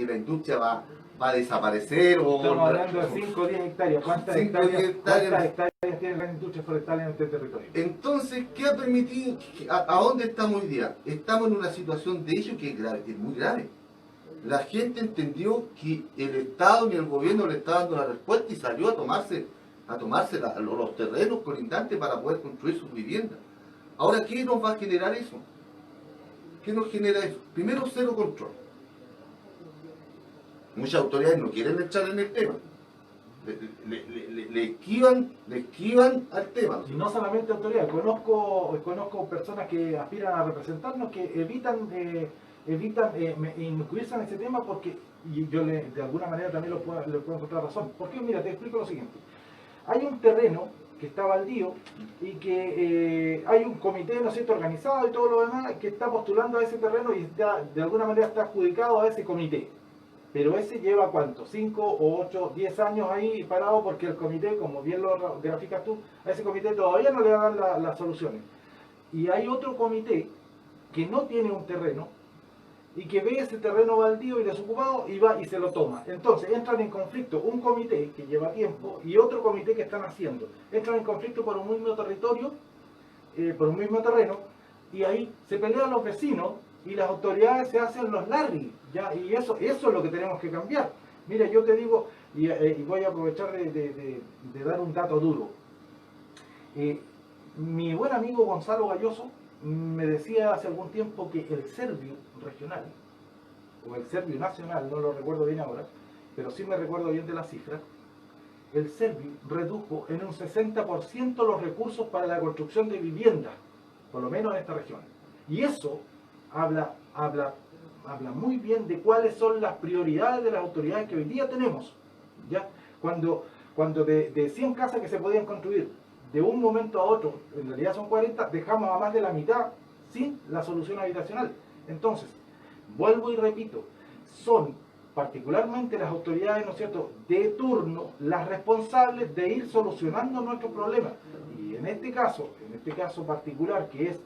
la industria va a desaparecer. Estamos hablando de 5 o 10 hectáreas. ¿Cuántas hectáreas tiene la industria forestal en este territorio? Entonces, ¿qué ha permitido? ¿A dónde estamos hoy día? Estamos en una situación de hecho que es grave, que es muy grave. La gente entendió que el Estado ni el gobierno le estaba dando la respuesta y salió a tomarse los terrenos colindantes para poder construir sus viviendas. Ahora, ¿qué nos va a generar eso? ¿Qué nos genera eso? Primero, cero control. Muchas autoridades no quieren entrar en el tema. Le esquivan al tema. Y no solamente autoridades, conozco personas que aspiran a representarnos que evitan incluirse en ese tema porque, y yo de alguna manera también le puedo encontrar razón. Porque mira, te explico lo siguiente. Hay un terreno que está baldío y que hay un comité, ¿no es cierto?, organizado y todo lo demás que está postulando a ese terreno y de alguna manera está adjudicado a ese comité. Pero ese lleva ¿cuánto? 5 o 8, 10 años ahí parado porque el comité, como bien lo graficas tú, a ese comité todavía no le dan las soluciones. Y hay otro comité que no tiene un terreno y que ve ese terreno baldío y desocupado y va y se lo toma. Entonces entran en conflicto un comité que lleva tiempo y otro comité que están haciendo. Entran en conflicto por un mismo territorio, por un mismo terreno, y ahí se pelean los vecinos y las autoridades se hacen los larry, ¿ya? Y eso es lo que tenemos que cambiar. Mira, yo te digo, y voy a aprovechar de dar un dato duro. Mi buen amigo Gonzalo Galloso me decía hace algún tiempo que el Servio regional, o el Servio nacional, no lo recuerdo bien ahora, pero sí me recuerdo bien de las cifras, el Servio redujo en un 60% los recursos para la construcción de viviendas, por lo menos en esta región. Y eso habla muy bien de cuáles son las prioridades de las autoridades que hoy día tenemos. ¿Ya? Cuando de 100 casas que se podían construir de un momento a otro, en realidad son 40, dejamos a más de la mitad sin la solución habitacional. Entonces, vuelvo y repito, son particularmente las autoridades, ¿no es cierto?, de turno, las responsables de ir solucionando nuestros problemas. Y en este caso particular, que es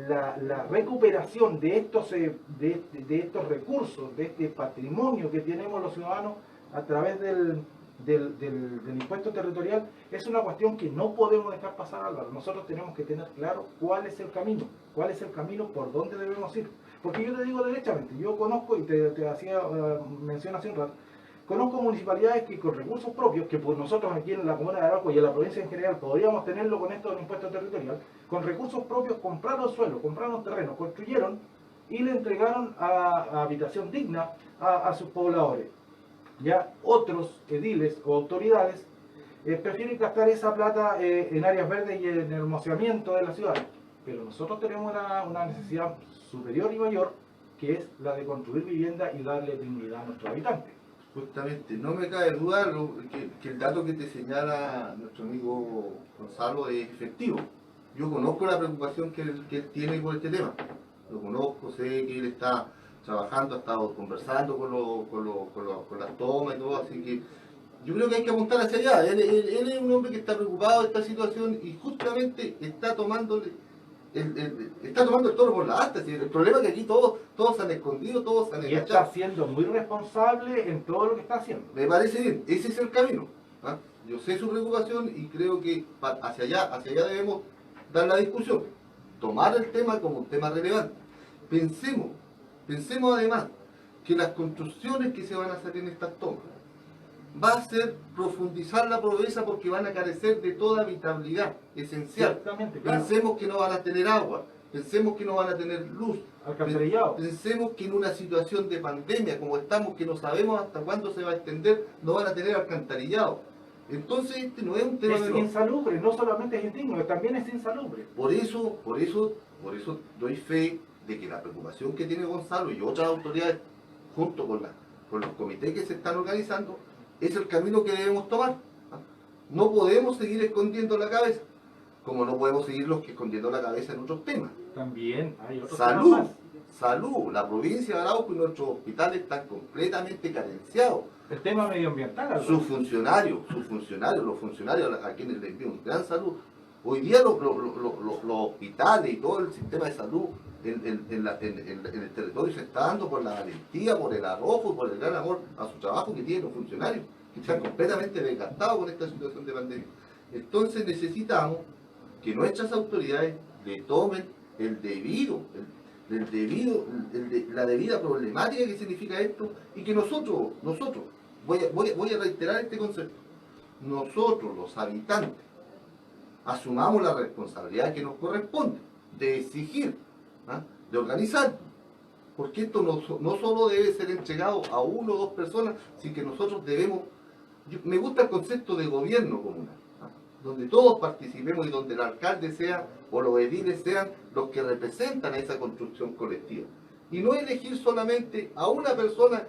la recuperación de estos recursos, de este patrimonio que tenemos los ciudadanos a través del del impuesto territorial es una cuestión que no podemos dejar pasar, Álvaro. Nosotros tenemos que tener claro cuál es el camino por dónde debemos ir. Porque yo te digo derechamente, yo conozco, y te hacía mención hace un rato, conozco municipalidades que con recursos propios, que por nosotros aquí en la comuna de Arauco y en la provincia en general podríamos tenerlo con esto del impuesto territorial, con recursos propios compraron suelo, compraron terreno, construyeron y le entregaron a habitación digna a sus pobladores. Ya otros ediles o autoridades prefieren gastar esa plata en áreas verdes y en el hermoseamiento de la ciudad. Pero nosotros tenemos una necesidad superior y mayor, que es la de construir vivienda y darle dignidad a nuestros habitantes. Justamente, no me cabe duda que el dato que te señala nuestro amigo Gonzalo es efectivo. Yo conozco la preocupación que él tiene por este tema. Lo conozco, sé que él está trabajando, ha estado conversando con las tomas y todo, así que yo creo que hay que apuntar hacia allá. Él es un hombre que está preocupado de esta situación y justamente está tomando el toro por la asta. El problema es que aquí todos se han escondido, todos se han Y está siendo muy responsable en todo lo que está haciendo. Me parece bien, ese es el camino. ¿Ah? Yo sé su preocupación y creo que hacia allá debemos dar la discusión. Tomar el tema como un tema relevante. Pensemos además que las construcciones que se van a hacer en estas tomas va a ser profundizar la pobreza porque van a carecer de toda habitabilidad esencial. Exactamente, claro. Pensemos que no van a tener agua, pensemos que no van a tener luz, Alcantarillado. pensemos que en una situación de pandemia como estamos, que no sabemos hasta cuándo se va a extender, no van a tener alcantarillado. Entonces este no es un tema Es insalubre, no solamente es indigno, también es insalubre. Por eso doy fe de que la preocupación que tiene Gonzalo y otras autoridades, junto con los comités que se están organizando, es el camino que debemos tomar. No podemos seguir escondiendo la cabeza, como no podemos seguir escondiendo la cabeza en otros temas. También hay otros Salud, temas más. salud. La provincia de Arauco y nuestros hospitales están completamente carenciados. El tema medioambiental. Los funcionarios, a quienes les envío un gran salud. Hoy día los hospitales y todo el sistema de salud en el territorio se está dando por la valentía, por el arrojo, por el gran amor a su trabajo que tienen los funcionarios, que están completamente desgastados con esta situación de pandemia. Entonces necesitamos que nuestras autoridades le tomen la debida problemática que significa esto y que nosotros, voy a reiterar este concepto, nosotros los habitantes asumamos la responsabilidad que nos corresponde de exigir, de organizar, porque esto no solo debe ser entregado a una o dos personas, sino que nosotros debemos, me gusta el concepto de gobierno comunal, donde todos participemos y donde el alcalde sea o los ediles sean los que representan a esa construcción colectiva. Y no elegir solamente a una persona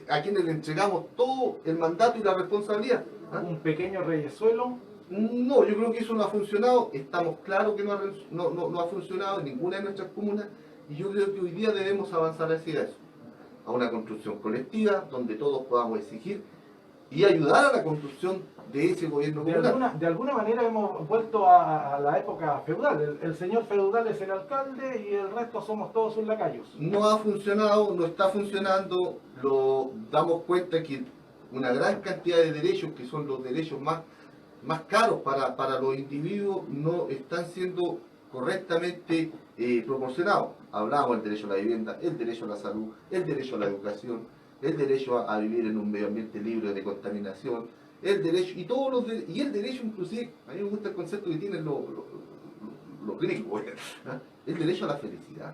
a quienes le entregamos todo el mandato y la responsabilidad. Un pequeño reyesuelo. No, yo creo que eso no ha funcionado. Estamos claros que no ha funcionado en ninguna de nuestras comunas y yo creo que hoy día debemos avanzar hacia eso, a una construcción colectiva donde todos podamos exigir y ayudar a la construcción de ese gobierno comunal. De alguna manera hemos vuelto a la época feudal. El señor feudal es el alcalde y el resto somos todos sus lacayos. No ha funcionado, no está funcionando. Damos cuenta que una gran cantidad de derechos, que son los derechos más caros para los individuos, no están siendo correctamente proporcionados. Hablamos del derecho a la vivienda, el derecho a la salud, el derecho a la educación, el derecho a vivir en un medio ambiente libre de contaminación, el derecho, y el derecho inclusive, a mí me gusta el concepto que tienen los gringos, el derecho a la felicidad.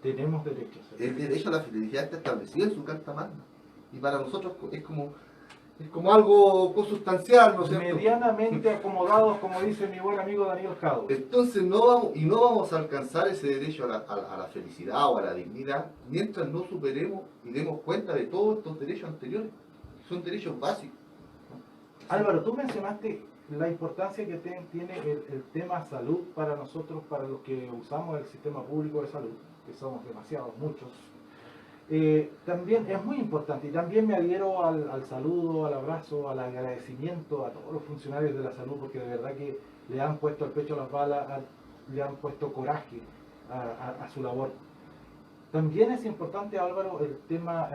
Tenemos derechos. El derecho a la felicidad está establecido en su Carta Magna. Y para nosotros es como algo consustancial, ¿no es cierto? Medianamente acomodados, como dice mi buen amigo Daniel Jado. Entonces no vamos a alcanzar ese derecho a la felicidad o a la dignidad mientras no superemos y demos cuenta de todos estos derechos anteriores, que son derechos básicos. Álvaro, tú mencionaste la importancia que tiene el tema salud para nosotros, para los que usamos el sistema público de salud, que somos demasiados, muchos. También es muy importante y también me adhiero al saludo, al abrazo, al agradecimiento a todos los funcionarios de la salud porque de verdad que le han puesto el pecho a las balas, le han puesto coraje a su labor. También es importante, Álvaro, el tema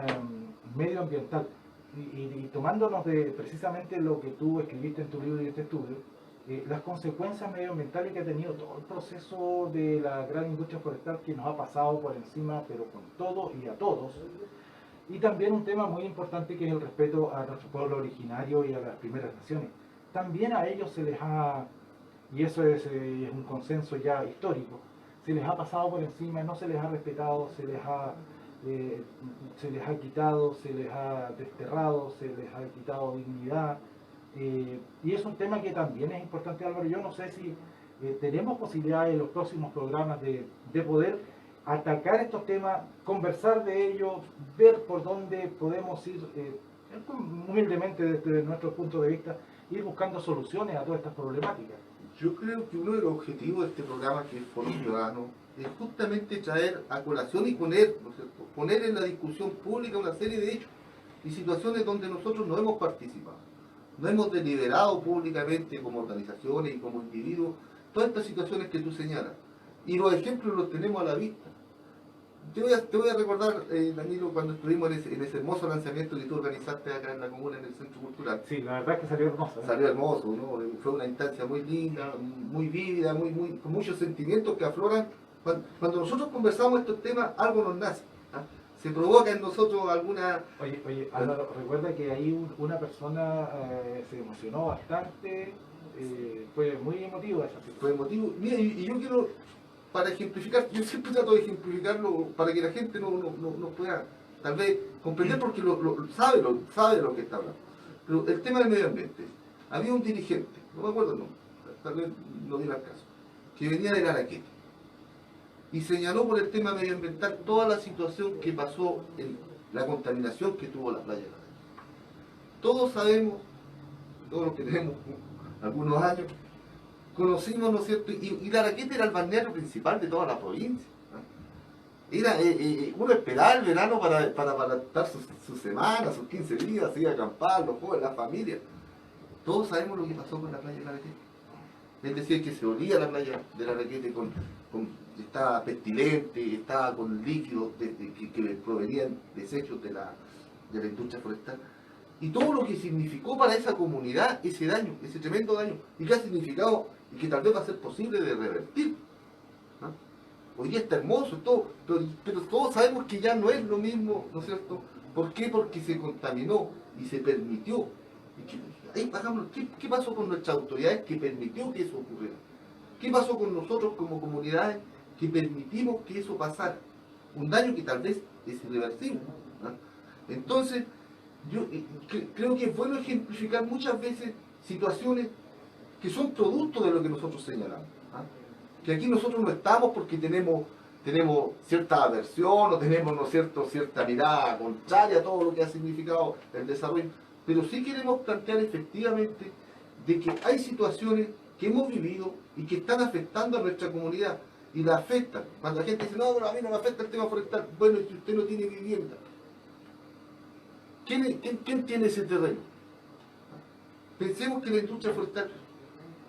medioambiental. y tomándonos de precisamente lo que tú escribiste en tu libro y este estudio, las consecuencias medioambientales que ha tenido todo el proceso de la gran industria forestal que nos ha pasado por encima, pero con todo y a todos. Y también un tema muy importante que es el respeto a nuestro pueblo originario y a las primeras naciones. También a ellos se les ha, y eso es un consenso ya histórico, se les ha pasado por encima, no se les ha respetado, se les ha quitado, se les ha desterrado, se les ha quitado dignidad. Y es un tema que también es importante, Álvaro. Yo no sé si tenemos posibilidades en los próximos programas de poder atacar estos temas, conversar de ellos, ver por dónde podemos ir, humildemente desde nuestro punto de vista, ir buscando soluciones a todas estas problemáticas. Yo creo que uno de los objetivos de este programa, que es Foro Ciudadano, es justamente traer a colación y poner, ¿no es cierto?, poner en la discusión pública una serie de hechos y situaciones donde nosotros no hemos participado. No hemos deliberado públicamente como organizaciones y como individuos todas estas situaciones que tú señalas. Y los ejemplos los tenemos a la vista. Te voy a recordar, Danilo, cuando estuvimos en ese hermoso lanzamiento que tú organizaste acá en la comuna, en el Centro Cultural. Sí, la verdad es que salió hermoso. Salió hermoso, ¿no? Fue una instancia muy linda, muy vívida, con muchos sentimientos que afloran. Cuando nosotros conversamos estos temas, algo nos nace. ¿Ah? Se provoca en nosotros alguna... Oye, Álvaro, recuerda que ahí una persona se emocionó bastante, fue muy emotivo esa situación. Fue emotivo. Mira, y yo quiero, para ejemplificar, yo siempre trato de ejemplificarlo para que la gente no pueda, tal vez, comprender, porque sabe de lo que está hablando. Pero el tema del medio ambiente, había un dirigente, no me acuerdo el nombre, tal vez no diera el caso, que venía del Araquete y señaló por el tema medioambiental toda la situación que pasó en la contaminación que tuvo la playa de Araquete. Todos sabemos, todos los que tenemos algunos años, conocimos, ¿no es cierto? Y la Araquete era el balneario principal de toda la provincia. ¿No? Era, uno esperaba el verano para estar sus semanas, sus 15 días, ir a acampar, los jóvenes, la familia. Todos sabemos lo que pasó con la playa de la Araquete. Es decir, que se olía la playa de la Araquete estaba pestilente, estaba con líquidos que provenían desechos de la industria forestal. Y todo lo que significó para esa comunidad ese daño, ese tremendo daño, y que ha significado, y que tal vez va a ser posible de revertir. ¿No? Hoy día está hermoso, todo, pero todos sabemos que ya no es lo mismo, ¿no es cierto? ¿Por qué? Porque se contaminó y se permitió. ¿Qué pasó con nuestras autoridades que permitió que eso ocurriera? ¿Qué pasó con nosotros como comunidades que permitimos que eso pasara? Un daño que tal vez es irreversible. ¿No? Entonces, yo creo que es bueno ejemplificar muchas veces situaciones que son producto de lo que nosotros señalamos. ¿Ah? Que aquí nosotros no estamos porque tenemos cierta aversión o tenemos, ¿no es cierto?, cierta mirada contraria a todo lo que ha significado el desarrollo, pero sí queremos plantear efectivamente de que hay situaciones que hemos vivido y que están afectando a nuestra comunidad y la afectan. Cuando la gente dice, no, a mí no me afecta el tema forestal, bueno, si usted no tiene vivienda, ¿quién tiene ese terreno? Pensemos que la industria forestal,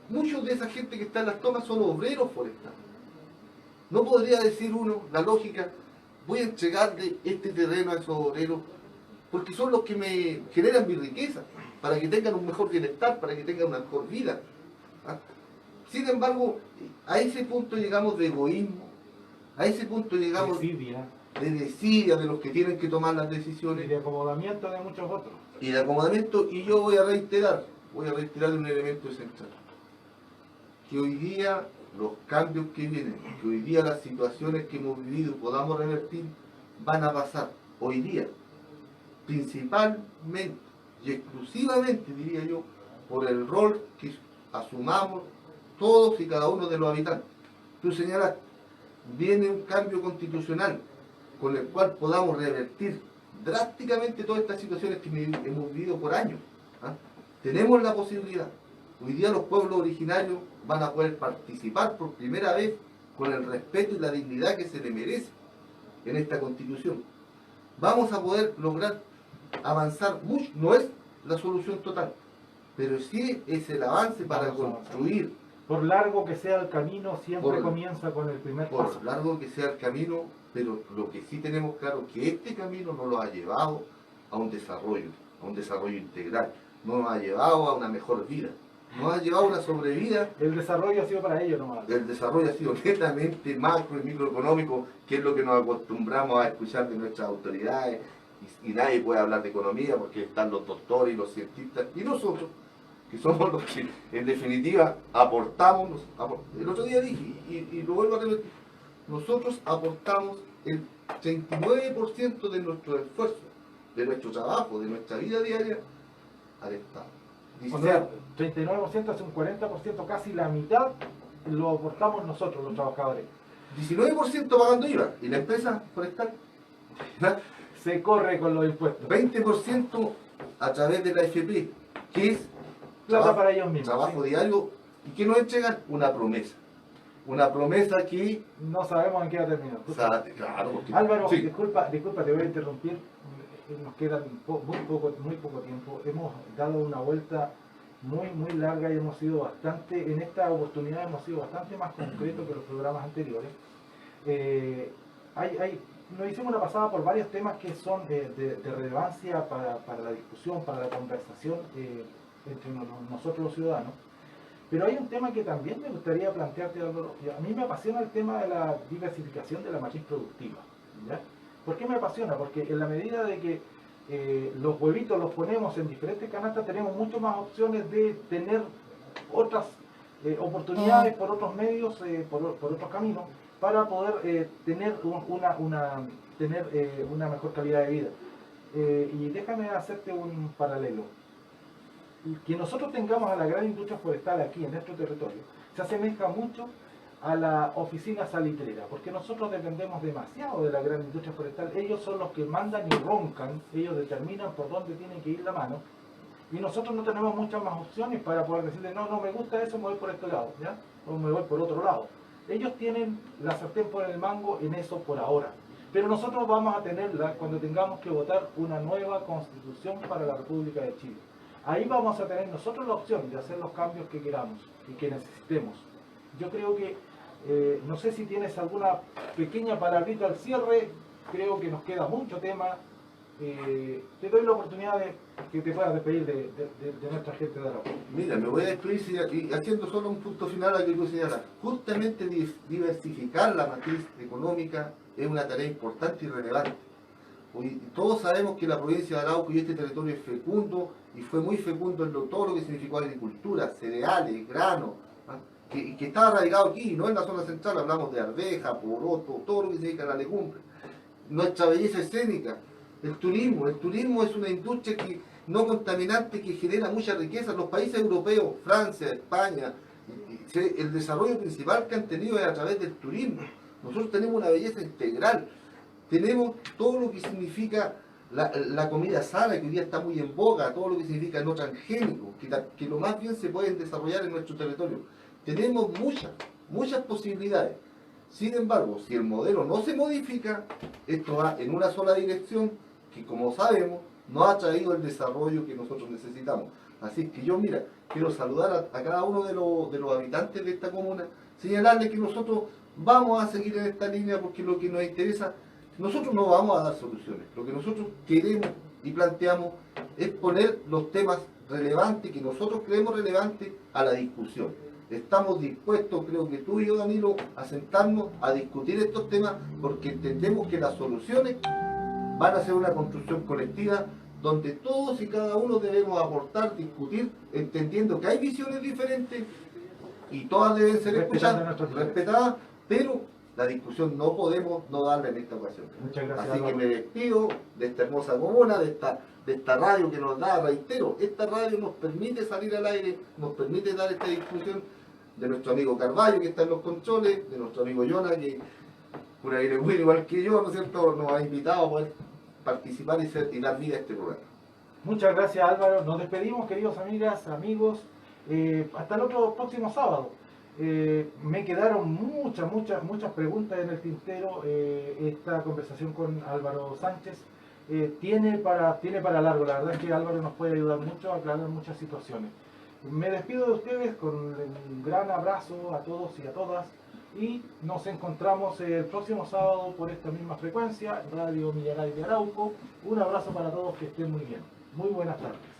muchos de esa gente que está en las tomas son obreros forestales. No podría decir uno, la lógica, voy a entregarle este terreno a esos obreros porque son los que me generan mi riqueza, para que tengan un mejor bienestar, para que tengan una mejor vida. ¿Ah? Sin embargo, a ese punto llegamos de egoísmo, a ese punto llegamos de desidia de los que tienen que tomar las decisiones. Y de acomodamiento de muchos otros. Y de acomodamiento, y yo voy a reiterar un elemento central. Que hoy día los cambios que vienen, que hoy día las situaciones que hemos vivido podamos revertir, van a pasar hoy día, principalmente y exclusivamente, diría yo, por el rol que asumamos todos y cada uno de los habitantes. Tú señalas, viene un cambio constitucional con el cual podamos revertir drásticamente todas estas situaciones que hemos vivido por años. ¿Ah? Tenemos la posibilidad. Hoy día los pueblos originarios van a poder participar por primera vez con el respeto y la dignidad que se le merece en esta Constitución. Vamos a poder lograr avanzar mucho. No es la solución total, pero sí es el avance para construir. Por largo que sea el camino, siempre comienza con el primer paso. Por largo que sea el camino, pero lo que sí tenemos claro es que este camino nos lo ha llevado a un desarrollo, a un desarrollo integral, no nos ha llevado a una mejor vida, nos ha llevado a una sobrevida. El desarrollo ha sido para ellos nomás. El desarrollo ha sido netamente macro y microeconómico, que es lo que nos acostumbramos a escuchar de nuestras autoridades, y nadie puede hablar de economía porque están los doctores y los cientistas, y nosotros, que somos los que en definitiva aportamos, el otro día dije, y lo vuelvo a repetir, nosotros aportamos el 39% de nuestro esfuerzo, de nuestro trabajo, de nuestra vida diaria al Estado. O sea, 39% es un 40%, casi la mitad lo aportamos nosotros, los trabajadores. 19% pagando IVA, y la empresa forestal se corre con los impuestos. 20% a través de la AFP, que es Plata para ellos mismos. trabajo diario, y que nos entregan una promesa. Una promesa que... No sabemos en qué va a terminar. Claro, porque, Álvaro, sí. disculpa, te voy a interrumpir. Nos queda muy poco tiempo. Hemos dado una vuelta muy larga y hemos sido bastante, en esta oportunidad hemos sido bastante más concretos que los programas anteriores. Nos hicimos una pasada por varios temas que son de relevancia para la discusión, para la conversación entre nosotros los ciudadanos. Pero hay un tema que también me gustaría plantearte, Álvaro. A mí me apasiona el tema de la diversificación de la matriz productiva, ¿ya? ¿Por qué me apasiona? Porque en la medida de que los huevitos los ponemos en diferentes canastas, tenemos mucho más opciones de tener otras oportunidades por otros medios, por otros caminos, para poder tener una mejor calidad de vida. Y déjame hacerte un paralelo. Que nosotros tengamos a la gran industria forestal aquí en nuestro territorio se asemeja mucho a la oficina salitrera, porque nosotros dependemos demasiado de la gran industria forestal. Ellos son los que mandan y roncan, ellos determinan por dónde tiene que ir la mano, y nosotros no tenemos muchas más opciones para poder decirle, no me gusta eso, me voy por este lado, ¿ya? O me voy por otro lado. Ellos tienen la sartén por el mango en eso por ahora, pero nosotros vamos a tenerla cuando tengamos que votar una nueva constitución para la República de Chile. Ahí vamos a tener nosotros la opción de hacer los cambios que queramos y que necesitemos. Yo creo que, no sé si tienes alguna pequeña palabrita al cierre, creo que nos queda mucho tema. Te doy la oportunidad de que te puedas despedir de nuestra gente de Arauco. Mira, me voy a despedir y haciendo solo un punto final a lo que tú señalas. Justamente diversificar la matriz económica es una tarea importante y relevante. Hoy, todos sabemos que la provincia de Arauco y este territorio es fecundo, y fue muy fecundo en todo lo que significó agricultura, cereales, granos, que está arraigado aquí, no en la zona central. Hablamos de arveja, poroto, todo lo que significa la legumbre. Nuestra belleza escénica, el turismo es una industria no contaminante que genera mucha riqueza en los países europeos, Francia, España. El desarrollo principal que han tenido es a través del turismo. Nosotros tenemos una belleza integral, tenemos todo lo que significa la comida sana, que hoy día está muy en boga, todo lo que significa no transgénico, que lo más bien se pueden desarrollar en nuestro territorio. Tenemos muchas posibilidades. Sin embargo, si el modelo no se modifica, esto va en una sola dirección, que como sabemos, no ha traído el desarrollo que nosotros necesitamos. Así que yo, mira, quiero saludar a cada uno de los habitantes de esta comuna, señalarles que nosotros vamos a seguir en esta línea porque lo que nos interesa, nosotros no vamos a dar soluciones. Lo que nosotros queremos y planteamos es poner los temas relevantes, que nosotros creemos relevantes, a la discusión. Estamos dispuestos, creo que tú y yo, Danilo, a sentarnos a discutir estos temas porque entendemos que las soluciones van a ser una construcción colectiva donde todos y cada uno debemos aportar, discutir, entendiendo que hay visiones diferentes y todas deben ser escuchadas, respetadas, pero la discusión no podemos no darla en esta ocasión. Muchas gracias. Así que me despido de esta hermosa comuna, de esta radio que nos da, reitero, esta radio nos permite salir al aire, nos permite dar esta discusión, de nuestro amigo Carvalho que está en los controles, de nuestro amigo Jonah que por ahí muy igual que yo, ¿no es cierto?, nos ha invitado a poder participar y dar vida a este programa. Muchas gracias, Álvaro. Nos despedimos, queridos amigas, amigos, hasta el otro próximo sábado. Me quedaron muchas preguntas en el tintero. Esta conversación con Álvaro Sánchez tiene para largo. La verdad es que Álvaro nos puede ayudar mucho a aclarar muchas situaciones. Me despido de ustedes con un gran abrazo a todos y a todas, y nos encontramos el próximo sábado por esta misma frecuencia, Radio Millaray de Arauco. Un abrazo para todos, que estén muy bien. Muy buenas tardes.